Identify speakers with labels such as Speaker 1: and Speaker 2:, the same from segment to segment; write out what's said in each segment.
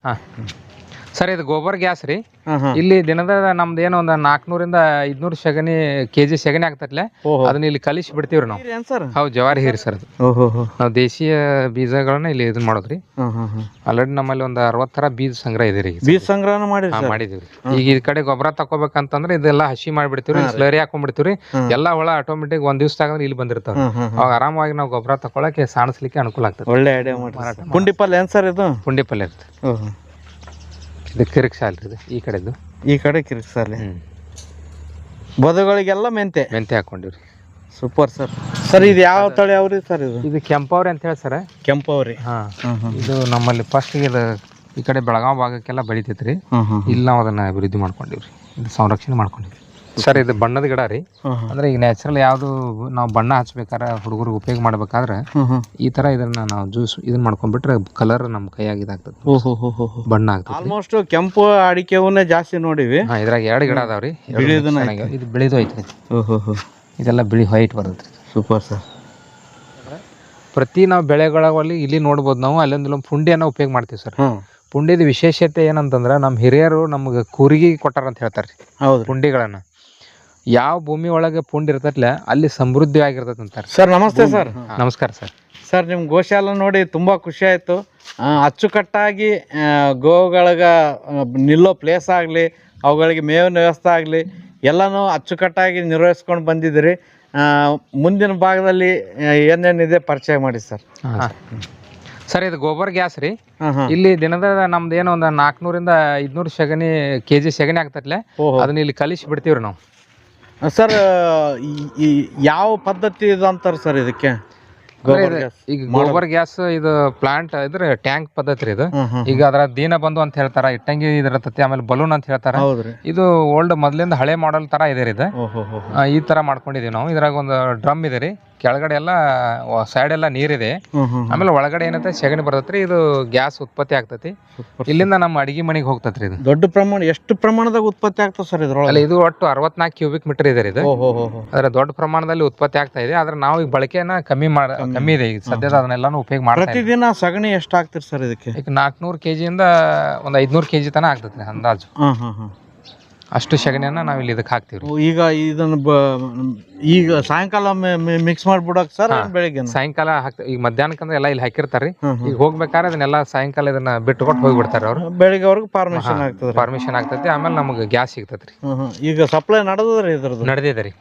Speaker 1: ಹಾಂ ಸರ್ ಇದು ಗೋಬರ್ ಗ್ಯಾಸ್ ರೀ. ಇಲ್ಲಿ ದಿನದ ನಮ್ದು ಏನೋ ಒಂದು 400ರಿಂದ 500 ಸಗಣಿ ಕೆಜಿ ಸಗಣಿ ಆಗ್ತತ್ಲೆ ಅದನ್ನ ಇಲ್ಲಿ ಕಲಿಸಿ ಬಿಡ್ತೀವ್ರಿ ನಾವು. ಹೌದು ಜವಾರಿ ಹೀರಿ ಸರ್ ಅದು. ನಾವು ದೇಶೀಯ ಬೀಜಗಳನ್ನ ಇಲ್ಲಿ ಇದನ್ನ ಮಾಡೋದ್ರಿ. ಆಲ್ರೆಡಿ ನಮ್ಮಲ್ಲಿ ಒಂದು 60 ಥರ ಬೀಜ ಸಂಗ್ರಹ ಇದೆ ರೀ.
Speaker 2: ಬೀಜ ಸಂಗ್ರಹನ
Speaker 1: ಮಾಡಿದೀವಿ. ಈಗ ಈ ಕಡೆ ಗೊಬ್ಬರ ತಗೋಬೇಕಂತಂದ್ರೆ ಇದೆಲ್ಲ ಹಸಿ ಮಾಡಿಬಿಡ್ತೀವ್ರಿ, ಸ್ಲರಿ ಹಾಕೊಂಡ್ಬಿಡ್ತೀವ್ರಿ. ಎಲ್ಲ ಹೊಳ ಆಟೋಮೆಟಿಕ್ ಒಂದ್ ದಿವ್ಸ ತಗೊಂಡ್ರೆ ಇಲ್ಲಿ ಬಂದಿರ್ತಾವ. ಅವಾಗ ಆರಾಮಾಗಿ ನಾವು ಗೊಬ್ಬರ ತಗೊಳಕ್ಕೆ ಸಾಣಿಸ್ಲಿಕ್ಕೆ ಅನುಕೂಲ ಆಗ್ತದೆ.
Speaker 2: ಒಳ್ಳೆ ಐಡಿಯಾ ಮಾಡಿ. ಪುಂಡಿ ಪಲ್ಯ ಏನ್ ಸರ್ ಇದು?
Speaker 1: ಪುಂಡಿ ಪಲ್ಯ ಇರುತ್ತೆ. ಇದು ಕಿರಿಕ್ ಸಾಲ್ ರೀ. ಈ ಕಡೆದು
Speaker 2: ಈ ಕಡೆ ಕಿರಿಕ್ ಸಾಲಿ. ಬದುಗಳಿಗೆಲ್ಲ ಮೆಂತೆ
Speaker 1: ಹಾಕೊಂಡಿವ್ರಿ.
Speaker 2: Super sir. ಸರ್ ಇದು ಯಾವ ತಳಿ ಅವ್ರಿ ಸರ್?
Speaker 1: ಇದು ಕೆಂಪವ್ರಿ ಅಂತ ಹೇಳಿ ಸರ್.
Speaker 2: ಕೆಂಪವ್ರಿ.
Speaker 1: ಇದು ನಮ್ಮಲ್ಲಿ ಫಸ್ಟ್ ಇದು ಈ ಕಡೆ ಬೆಳಗಾವಿ ಭಾಗಕ್ಕೆಲ್ಲ ಬೆಳಿತೈತ್ರಿ. ಇಲ್ಲಿ ನಾವು ಅದನ್ನ ಅಭಿವೃದ್ಧಿ ಮಾಡ್ಕೊಂಡಿವ್ರಿ, ಇದು ಸಂರಕ್ಷಣೆ ಮಾಡ್ಕೊಂಡಿವ್ರಿ ಸರ್. ಇದು ಬಣ್ಣದ ಗಿಡ ರೀ. ಅಂದ್ರೆ ಈಗ ನ್ಯಾಚುರಲ್ ಯಾವ್ದು ನಾವು ಬಣ್ಣ ಹಚ್ಬೇಕಾದ್ರೆ ಹುಡುಗರಿಗೆ ಉಪಯೋಗ ಮಾಡ್ಬೇಕಾದ್ರೆ ಈ ತರ ಇದನ್ನ ನಾವು ಜ್ಯೂಸ್ ಇದನ್ನ ಮಾಡ್ಕೊಂಡ್ಬಿಟ್ರೆ ಕಲರ್ ನಮ್ಮ ಕೈಯಾಗಿ ಇದಾಗ್ತದೆ, ಬಣ್ಣ ಆಗ್ತದೆ.
Speaker 2: ಆಲ್ಮೋಸ್ಟ್ ಕೆಂಪು ಅಡಿಕೆವನ್ನೇ ಜಾಸ್ತಿ ನೋಡಿವಿ.
Speaker 1: ಇದ್ರಾಗ 2 ಗಿಡ ಅದಾವ್ರಿ. ಇದು ಬಿಳಿದು ಐತ್ರಿ. ಇದೆಲ್ಲ ಬಿಳಿ ವೈಟ್ ಬರುತ್ತೆ.
Speaker 2: Super sir.
Speaker 1: ಪ್ರತಿ ನಾವು ಬೆಳೆಗಳಲ್ಲಿ ಇಲ್ಲಿ ನೋಡ್ಬೋದು ನಾವು ಅಲ್ಲೊಂದು ಪುಂಡಿಯನ್ನ ಉಪಯೋಗ ಮಾಡ್ತೀವಿ ಸರ್. ಪುಂಡಿದ ವಿಶೇಷತೆ ಏನಂತಂದ್ರೆ ನಮ್ಮ ಹಿರಿಯರು ನಮ್ಗೆ ಕೂರಿಗೆ ಕೊಟ್ಟಾರ ಅಂತ ಹೇಳ್ತಾರೆ. ಹೌದು, ಪುಂಡಿಗಳನ್ನ ಯಾವ ಭೂಮಿ ಒಳಗೆ ಪುಂಡಿ ಇರ್ತೈತ್ಲೆ ಅಲ್ಲಿ ಸಮೃದ್ಧಿ ಆಗಿರ್ತೈತೆ ಅಂತಾರೆ
Speaker 2: ಸರ್. ನಮಸ್ತೆ ಸರ್.
Speaker 1: ನಮಸ್ಕಾರ ಸರ್.
Speaker 2: ಸರ್ ನಿಮ್ಮ ಗೋಶಾಲ ನೋಡಿ ತುಂಬ ಖುಷಿ ಆಯಿತು. ಅಚ್ಚುಕಟ್ಟಾಗಿ ಗೋಗಳಿಗೆ ನಿಲ್ಲೋ ಪ್ಲೇಸ್ ಆಗಲಿ, ಅವುಗಳಿಗೆ ಮೇವಿನ ವ್ಯವಸ್ಥೆ ಆಗಲಿ ಎಲ್ಲನೂ ಅಚ್ಚುಕಟ್ಟಾಗಿ ನಿರ್ವಹಿಸ್ಕೊಂಡು ಬಂದಿದ್ದೀರಿ. ಮುಂದಿನ ಭಾಗದಲ್ಲಿ ಏನೇನಿದೆ ಪರಿಚಯ ಮಾಡಿ ಸರ್.
Speaker 1: ಸರ್ ಇದು ಗೋಬರ್ ಗ್ಯಾಸ್ ರೀ. ಇಲ್ಲಿ ದಿನದ ನಮ್ದು ಏನೋ ಒಂದು 400ರಿಂದ 500 ಸಗಣಿ ಕೆಜಿ ಸಗಣಿ ಆಗ್ತತ್ಲೆ ಅದನ್ನ ಇಲ್ಲಿ ಕಲಿಸಿ ಬಿಡ್ತೀವ್ರಿ ನಾವು.
Speaker 2: ಸರ್ ಯಾವ ಪದ್ಧತಿ ಇದು ಅಂತಾರೆ ಸರ್ ಇದಕ್ಕೆ?
Speaker 1: ಈಗ ಗೋಬರ್ ಗ್ಯಾಸ್ ಇದು ಪ್ಲಾಂಟ್ ಇದ್ರೆ ಟ್ಯಾಂಕ್ ಪದ್ಧತಿ ರೀ ಇದು. ಈಗ ಅದರ ದೀನ ಬಂದು ಅಂತ ಹೇಳ್ತಾರ, ಇಟ್ಟಂಗಿ ಇದಿರತತಿ, ಆಮೇಲೆ ಬಲೂನ್ ಅಂತ ಹೇಳ್ತಾರ. ಇದು ಓಲ್ಡ್ ಮೊದ್ಲಿಂದ ಹಳೆ ಮಾಡೆಲ್ ತರ ಇದೆ ರೀ ಇದು. ಈ ತರ ಮಾಡ್ಕೊಂಡಿದೀವಿ ನಾವು. ಇದ್ರಾಗ ಒಂದು ಡ್ರಮ್ ಇದೆ ರೀ, ಕೆಳಗಡೆ ಎಲ್ಲ ಸೈಡ್ ಎಲ್ಲ ನೀರಿದೆ, ಆಮೇಲೆ ಒಳಗಡೆ ಏನೈತೆ ಸಗಣಿ ಬರ್ತೈತ್ರಿ. ಇದು ಗ್ಯಾಸ್ ಉತ್ಪತ್ತಿ ಆಗ್ತತಿ. ಇಲ್ಲಿಂದ ನಮ್ಮ ಅಡಿಗೆ ಮನೆಗೆ ಹೋಗ್ತತ್ರಿ. ಇದು
Speaker 2: ದೊಡ್ಡ ಪ್ರಮಾಣ, ಎಷ್ಟು ಪ್ರಮಾಣದಾಗ ಉತ್ಪತ್ತಿ ಆಗ್ತದೆ ಸರ್ ಇದ್ರೊಳಗೆ?
Speaker 1: ಇದು ಒಟ್ಟು 64 ಕ್ಯೂಬಿಕ್ ಮೀಟರ್ ಇದೆ ಇದು. ಅದ್ರ ದೊಡ್ಡ ಪ್ರಮಾಣದಲ್ಲಿ ಉತ್ಪತ್ತಿ ಆಗ್ತಾ ಇದೆ. ಆದ್ರೆ ನಾವು ಈಗ ಬಳಕೆಯನ್ನ ಕಮ್ಮಿ ಇದೆ ಈಗ ಸದ್ಯದ. ಅದನ್ನೆಲ್ಲಾನು ಉಪಯೋಗ ಮಾಡ್ತೀವಿ.
Speaker 2: ಪ್ರತಿದಿನ ಸಗಣಿ ಎಷ್ಟು ಹಾಕ್ತಿರಿ ಸರ್ ಇದಕ್ಕೆ?
Speaker 1: ಈಗ 400 ಕೆಜಿಯಿಂದ ಒಂದು 500 ಕೆಜಿ ತನ ಆಗ್ತೈತ್ರಿ ಅಂದಾಜು. ಅಷ್ಟು ಸಗಣಿಯನ್ನ ನಾವು ಇಲ್ಲಿ ಇದಕ್ಕೆ ಹಾಕ್ತಿವಿ.
Speaker 2: ಈಗ ಇದನ್ನ ಈಗ ಸಾಯಂಕಾಲ ಮಿಕ್ಸ್ ಮಾಡ್ಬಿಡಕ್ ಸರ್? ಬೆಳಿಗ್ಗೆ
Speaker 1: ಸಾಯಂಕಾಲ ಹಾಕ್ತಾರೆ. ಈಗ ಮಧ್ಯಾಹ್ನಕ್ಕಂದ್ರೆ ಎಲ್ಲ ಇಲ್ಲಿ ಹಾಕಿರ್ತಾರ್ರಿ. ಈಗ ಹೋಗ್ಬೇಕಾದ್ರೆ ಅದನ್ನೆಲ್ಲ ಸಾಯಂಕಾಲ ಇದನ್ನ ಬಿಟ್ಟುಕೊಟ್ಟು ಹೋಗ್ಬಿಡ್ತಾರೆ ಅವ್ರು.
Speaker 2: ಬೆಳಿಗ್ಗೆ ಅವ್ರಿಗೆ ಪರ್ಮಿಷನ್
Speaker 1: ಆಗ್ತೈತಿ. ಆಮೇಲೆ ನಮಗೆ ಗ್ಯಾಸ್ ಸಿಗ್ತೈತ್ರಿ.
Speaker 2: ಈಗ ಸಪ್ಲೈ ನಡೆದ್ರಿ? ಇದ್ರದ್ದು
Speaker 1: ನಡೆದಿದೆ ರೀ.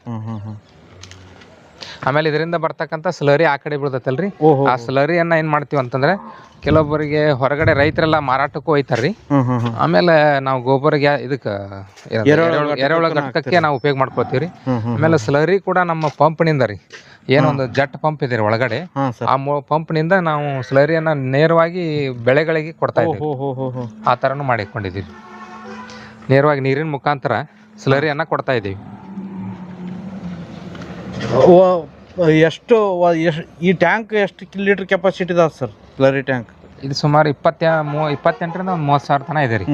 Speaker 1: ಆಮೇಲೆ ಇದರಿಂದ ಬರ್ತಕ್ಕಂಥ ಸ್ಲರಿ ಆ ಕಡೆ ಬೀಳ್ತೈತಲ್ರಿ. ಆ ಸ್ಲರಿಯನ್ನ ಏನ್ ಮಾಡ್ತೀವಿ ಅಂತಂದ್ರೆ ಕೆಲವೊಬ್ಬರಿಗೆ ಹೊರಗಡೆ ರೈತರೆಲ್ಲ ಮಾರಾಟಕ್ಕೂ ಒಯ್ತಾರ್ರಿ. ಆಮೇಲೆ ನಾವು ಗೋಬರ್ ಇದಕ್ಕೆ ಎರೆಹುಳ ಘಟಕಕ್ಕೆ ನಾವು ಉಪಯೋಗ ಮಾಡ್ಕೊಳ್ತೀವ್ರಿ. ಆಮೇಲೆ ಸ್ಲರಿ ಕೂಡ ನಮ್ಮ ಪಂಪ್ನಿಂದ ರೀ, ಏನೊಂದು ಜಟ್ ಪಂಪ್ ಇದೆ ರೀ ಒಳಗಡೆ, ಆ ಪಂಪ್ನಿಂದ ನಾವು ಸ್ಲರಿಯನ್ನ ನೇರವಾಗಿ ಬೆಳೆಗಳಿಗೆ ಕೊಡ್ತಾ ಇದ್ದೀವಿ. ಆ ಥರನೂ ಮಾಡಿಕೊಂಡಿದ್ದೀವಿ. ನೇರವಾಗಿ ನೀರಿನ ಮುಖಾಂತರ ಸ್ಲರಿಯನ್ನ ಕೊಡ್ತಾ ಇದ್ದೀವಿ.
Speaker 2: ಎಷ್ಟು ಈ ಟ್ಯಾಂಕ್ ಎಷ್ಟು ಲೀಟರ್ ಕೆಪಾಸಿಟಿ ಇದಾವೆ ಸರ್ ಸ್ಲರಿ ಟ್ಯಾಂಕ್?
Speaker 1: ಇದು ಸುಮಾರು 28ರಿಂದ 30 ಸಾವಿರ ತನ ಇದೆ ರೀ.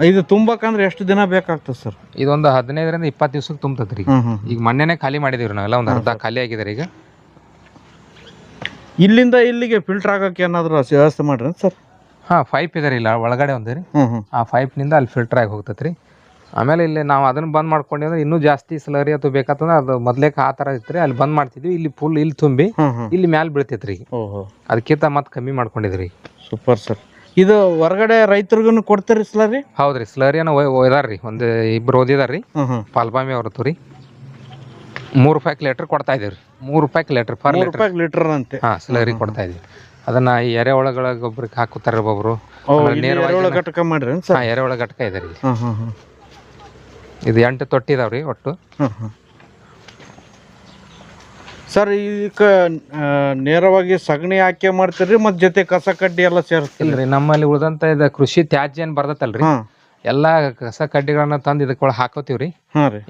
Speaker 2: ಇದು ತುಂಬಕಂದ್ರೆ ಎಷ್ಟು ದಿನ ಬೇಕಾಗ್ತದೆ ಸರ್?
Speaker 1: ಇದೊಂದು 15ರಿಂದ 20 ದಿವ್ಸಕ್ಕೆ ತುಂಬತೈತ್ರಿ. ಈಗ ಮೊನ್ನೆನೇ ಖಾಲಿ ಮಾಡಿದೀವಿ ನಾವೆಲ್ಲ, ಒಂದು ಅರ್ಧ ಖಾಲಿ ಆಗಿದ್ದಾರೆ ಈಗ.
Speaker 2: ಇಲ್ಲಿಂದ ಇಲ್ಲಿಗೆ ಫಿಲ್ಟರ್ ಆಗಕ್ಕೆ ಏನಾದ್ರು ವ್ಯವಸ್ಥೆ ಮಾಡ್ರಿ ಸರ್?
Speaker 1: ಪೈಪ್ ಇದೆ ರೀ ಇಲ್ಲ ಒಳಗಡೆ ಒಂದು ರೀ. ಆ ಪೈಪ್ನಿಂದ ಅಲ್ಲಿ ಫಿಲ್ಟರ್ ಆಗಿ ಹೋಗ್ತೈತ್ರಿ. ಆಮೇಲೆ ಇಲ್ಲಿ ನಾವು ಅದನ್ನ ಬಂದ್ ಮಾಡ್ಕೊಂಡಿದ್ರೆ ಇನ್ನೂ ಜಾಸ್ತಿ ಸ್ಲರಿ ಅಥವಾ ಬೇಕಂತಂದ್ರೆ ಅದು ಮೊದ್ಲೇಕ ಆ ತರ ಇತ್ತು, ಅಲ್ಲಿ ಬಂದ್ ಮಾಡ್ತಿದ್ವಿ. ಇಲ್ಲಿ ಫುಲ್ ಇಲ್ಲಿ ತುಂಬಿ ಇಲ್ಲಿ ಮ್ಯಾಲ ಬೀಳ್ತೈತ್ರಿ. ಅದಕ್ಕಿಂತ ಮತ್ತೆ ಕಮ್ಮಿ ಮಾಡ್ಕೊಂಡಿದ್ರಿ.
Speaker 2: Super sir. ಇದು ಹೊರಗಡೆ ರೈತರಿಗೂ ಕೊಡ್ತೀರಿ ಸ್ಲರಿ?
Speaker 1: ಹೌದ್ರಿ, ಸ್ಲರಿಯನ್ನ ಒಯ್ದಾರ್ರಿ. ಒಂದು 2 ಓದಿದಾರ್ರಿ, ಪಾಲ್ಬಾಮಿ ಅವ್ರತ್ತು ರೀ. 3 ರೂಪಾಯಿ ಲೀಟರ್ ಕೊಡ್ತಾ ಇದೀವ್ರಿ. 3 ರೂಪಾಯಿ ಲೀಟರ್ ಪರ್
Speaker 2: ಲೀಟರ್ ಅಂತೆ
Speaker 1: ಸ್ಲರಿ ಕೊಡ್ತಾ ಇದೀವಿ. ಅದನ್ನ ಈ ಎರೆಹುಳಗಳ ಗೊಬ್ಬರಕ್ಕೆ ಹಾಕುತ್ತಾರೆ ಒಬ್ಬೊಬ್ರು.
Speaker 2: ಘಟಕ ಮಾಡ್ರಿ?
Speaker 1: ಎರೆಹುಳ ಘಟಕ ಇದೆ ರೀ. ಇದು 8 ತೊಟ್ಟಿ ಇದಾವ್ರಿ ಒಟ್ಟು.
Speaker 2: ಸರ್ ಇದಕ್ಕೆ ನೇರವಾಗಿ ಸಗಣಿ ಹಾಕಿ ಮಾಡ್ತೀರಿ ಮತ್ತೆ ಜೊತೆ ಕಸ ಕಡ್ಡಿ ಎಲ್ಲ ಸೇರಿಸ್ತಿಲ್ರಿ?
Speaker 1: ನಮ್ಮಲ್ಲಿ ಉಳಿದಂತ ಇದು ಕೃಷಿ ತ್ಯಾಜ್ಯ ಏನ್ ಬರ್ತೈತಲ್ರಿ, ಎಲ್ಲಾ ಕಸ ಕಡ್ಡಿಗಳನ್ನ ತಂದು ಇದಕ್ಕೆ ಹಾಕೋತೀವ್ರಿ.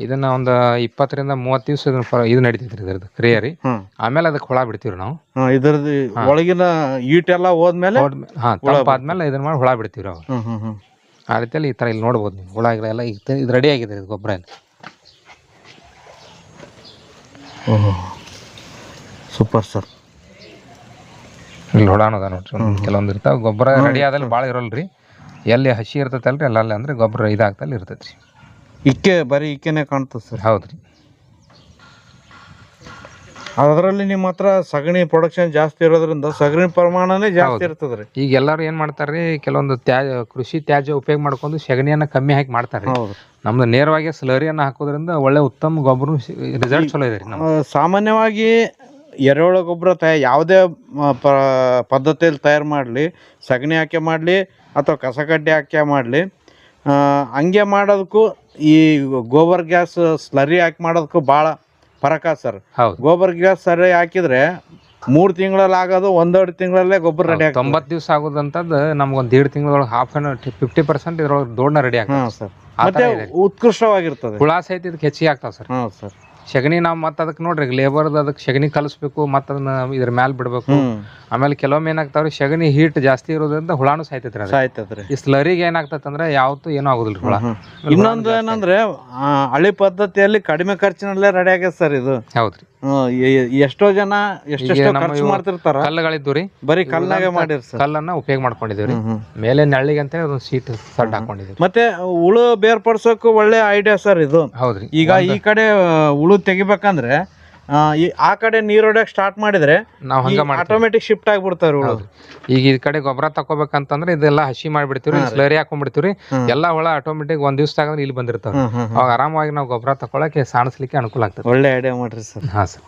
Speaker 1: ಇದನ್ನ ಒಂದು 20ರಿಂದ 30 ದಿವಸ ಇದು ನಡೀತೈತ್ರಿ ಇದ್ರದ್ದು ಕ್ರಿಯೆ ರೀ. ಆಮೇಲೆ ಅದಕ್ಕೆ ಹುಳ ಬಿಡ್ತೀವ್ರಿ ನಾವು.
Speaker 2: ಇದ್ರದ್ದು ಒಳಗಿನ ಈಟೆಲ್ಲ ಹೋದ್ಮೇಲೆ
Speaker 1: ಆದ್ಮೇಲೆ ಇದನ್ನ ಮಾಡಿ ಹುಳ ಬಿಡ್ತೀವ್ರಿ ಅವ್ರು. ಆ ರೀತಿಯಲ್ಲಿ ಈ ತರ ಇಲ್ಲಿ ನೋಡ್ಬೋದು ನೀವು ಹುಳಗಳೆಲ್ಲ. ಈಗ ಇದು ರೆಡಿ ಆಗಿದೆ ಇದು ಗೊಬ್ಬರ.
Speaker 2: Super sir.
Speaker 1: ಇಲ್ಲಿ ಹುಳ ಅನ್ನೋದ ನೋಡ್ರಿ, ಕೆಲವೊಂದು ಇರ್ತಾವ. ಗೊಬ್ಬರ ರೆಡಿ ಆದಲ್ಲಿ ಭಾಳ ಇರೋಲ್ರಿ, ಎಲ್ಲಿ ಹಸಿ ಇರ್ತೈತಲ್ರಿ ಅಲ್ಲ ಅಂದ್ರೆ ಗೊಬ್ಬರ ಇದಾಗ್ತಲ್ಲಿ ಇರ್ತೈತಿ ರೀ.
Speaker 2: ಇಕ್ಕೆ ಬರೀ ಇಕ್ಕೆನೆ ಕಾಣ್ತದೆ ಸರ್.
Speaker 1: ಹೌದು ರೀ.
Speaker 2: ಅದರಲ್ಲಿ ನಿಮ್ಮ ಹತ್ರ ಸಗಣಿ ಪ್ರೊಡಕ್ಷನ್ ಜಾಸ್ತಿ ಇರೋದ್ರಿಂದ ಸಗಣಿ ಪ್ರಮಾಣನೇ ಜಾಸ್ತಿ ಇರ್ತದೆ ರೀ.
Speaker 1: ಈಗ ಎಲ್ಲರೂ ಏನು ಮಾಡ್ತಾರೆ ಕೆಲವೊಂದು ಕೃಷಿ ತ್ಯಾಜ್ಯ ಉಪಯೋಗ ಮಾಡ್ಕೊಂಡು ಸಗಣಿಯನ್ನು ಕಮ್ಮಿ ಹಾಕಿ ಮಾಡ್ತಾರೆ. ನಮ್ದು ನೇರವಾಗಿ ಸ್ಲರಿಯನ್ನು ಹಾಕೋದ್ರಿಂದ ಒಳ್ಳೆ ಉತ್ತಮ ಗೊಬ್ಬರ ರಿಸಲ್ಟ್ ಚಲೋ ಇದೆ ರೀ.
Speaker 2: ಸಾಮಾನ್ಯವಾಗಿ ಎರೆಹುಳ ಗೊಬ್ಬರ ಯಾವುದೇ ಪದ್ಧತಿಯಲ್ಲಿ ತಯಾರು ಮಾಡಲಿ, ಸಗಣಿ ಹಾಕಿ ಮಾಡಲಿ ಅಥವಾ ಕಸಗಡ್ಡೆ ಹಾಕಿ ಮಾಡಲಿ, ಹಂಗೆ ಮಾಡೋದಕ್ಕೂ ಈ ಗೋಬರ್ ಗ್ಯಾಸ್ ಸ್ಲರಿ ಹಾಕಿ ಮಾಡೋದಕ್ಕೂ ಭಾಳ ಫರಕ ಸರ್. ಗೋಬರ್ ಗ್ಯಾಸ್ ಸರಿ ಹಾಕಿದ್ರೆ 3 ತಿಂಗಳಲ್ಲಿ ಆಗೋದು 1.5 ತಿಂಗಳಲ್ಲೇ ಗೊಬ್ಬರ ರೆಡಿ ಆಗ್ತದೆ.
Speaker 1: 90 ದಿವಸ ಆಗೋದಂಥದ್ದು ನಮ್ಗೊಂದು 1.5 ತಿಂಗಳೊಳಗೆ 50% ಇದ್ರೊಳಗೆ ದೊಡ್ಡ ರೆಡಿ ಆಗ್ತದೆ
Speaker 2: ಸರ್. ಮತ್ತೆ ಉತ್ಕೃಷ್ಟವಾಗಿರ್ತದೆ.
Speaker 1: ಹುಳ ಸಹಿತ ಇದಕ್ಕೆ ಹೆಚ್ಚಿಗೆ ಆಗ್ತಾವೆ ಸರ್.
Speaker 2: ಹೌದು ಸರ್.
Speaker 1: ಸಗಣಿ ನಾವು ಮತ್ತೆ ಅದಕ್ಕೆ ನೋಡ್ರಿ ಲೇಬರ್ದು ಅದಕ್ಕೆ ಸಗಣಿ ಕಲಿಸ್ಬೇಕು, ಮತ್ತು ಅದನ್ನ ಇದ್ರ ಮ್ಯಾಲೆ ಬಿಡಬೇಕು. ಆಮೇಲೆ ಕೆಲವೊಮ್ಮೆ ಏನಾಗ್ತಾವ್ರಿ ಸಗಣಿ ಹೀಟ್ ಜಾಸ್ತಿ ಇರೋದ್ರಿಂದ ಹುಳಾನು ಸಾಯ್ತೈತ್ರಿ. ಈ ಸ್ಲರಿಗೆ ಏನಾಗ್ತೈತಂದ್ರೆ ಯಾವತ್ತೂ ಏನೂ ಆಗೋದಿಲ್ಲ ಹುಳ.
Speaker 2: ಇನ್ನೊಂದು ಏನಂದ್ರೆ ಹಳಿ ಪದ್ಧತಿಯಲ್ಲಿ ಕಡಿಮೆ ಖರ್ಚಿನಲ್ಲೇ ರೆಡಿ ಆಗ್ಯದ ಸರ್ ಇದು.
Speaker 1: ಹೌದ್ರಿ.
Speaker 2: ಎಷ್ಟೋ ಜನ ಎಷ್ಟೆಷ್ಟೋ ಖರ್ಚು ಮಾಡ್ತಿರ್ತಾರ.
Speaker 1: ಕಲ್ಲುಗಳಿದ್ದು ರೀ,
Speaker 2: ಬರೀ ಕಲ್ಲಾಗೆ ಮಾಡಿರ್ ಸರ್.
Speaker 1: ಕಲ್ಲನ್ನ ಉಪಯೋಗ ಮಾಡ್ಕೊಂಡಿದ್ದೀವಿ. ಮೇಲೆ ನೆಳ್ಳಿಗೆ ಅಂತೇಳಿ ಒಂದು ಸೀಟ್ ಸಡ್ ಹಾಕೊಂಡಿದ್ದೀವಿ.
Speaker 2: ಮತ್ತೆ ಹುಳು ಬೇರ್ಪಡಿಸೋಕು ಒಳ್ಳೆ ಐಡಿಯಾ ಸರ್ ಇದು.
Speaker 1: ಹೌದ್ರಿ.
Speaker 2: ಈಗ ಈ ಕಡೆ ಹುಳು ತೆಗಿಬೇಕಂದ್ರೆ ಆ ಕಡೆ ನೀರು ಹೊಡ್ಯಕ್ ಸ್ಟಾರ್ಟ್ ಮಾಡಿದ್ರೆ
Speaker 1: ನಾವು ಹಂಗ
Speaker 2: ಆಟೋಮೆಟಿಕ್ ಶಿಫ್ಟ್ ಆಗ್ಬಿಡ್ತಾವ್ರಿ ಹುಳು.
Speaker 1: ಈಗ ಈ ಕಡೆ ಗೊಬ್ಬರ ತಕೋಬೇಕಂತಂದ್ರೆ ಇದೆಲ್ಲ ಹಸಿ ಮಾಡಿಬಿಡ್ತೀವಿ, ಸ್ಲರಿ ಹಾಕೊಂಡ್ಬಿಡ್ತೀವಿ. ಎಲ್ಲಾ ಹುಳ ಆಟೋಮೆಟಿಕ್ ಒಂದ್ ದಿವ್ಸ ತಗೊಂಡ್ರೆ ಇಲ್ಲಿ ಬಂದಿರ್ತಾವ. ಅವಾಗ ಆರಾಮಾಗಿ ನಾವು ಗೊಬ್ಬರ ತಗೊಳಕ್ಕೆ ಸಾಣಿಸ್ಲಿಕ್ಕೆ ಅನುಕೂಲ ಆಗ್ತದೆ.
Speaker 2: ಒಳ್ಳೆ ಐಡಿಯಾ ಮಾಡ್ರಿ ಸರ್.
Speaker 1: ಹಾ ಸರ್.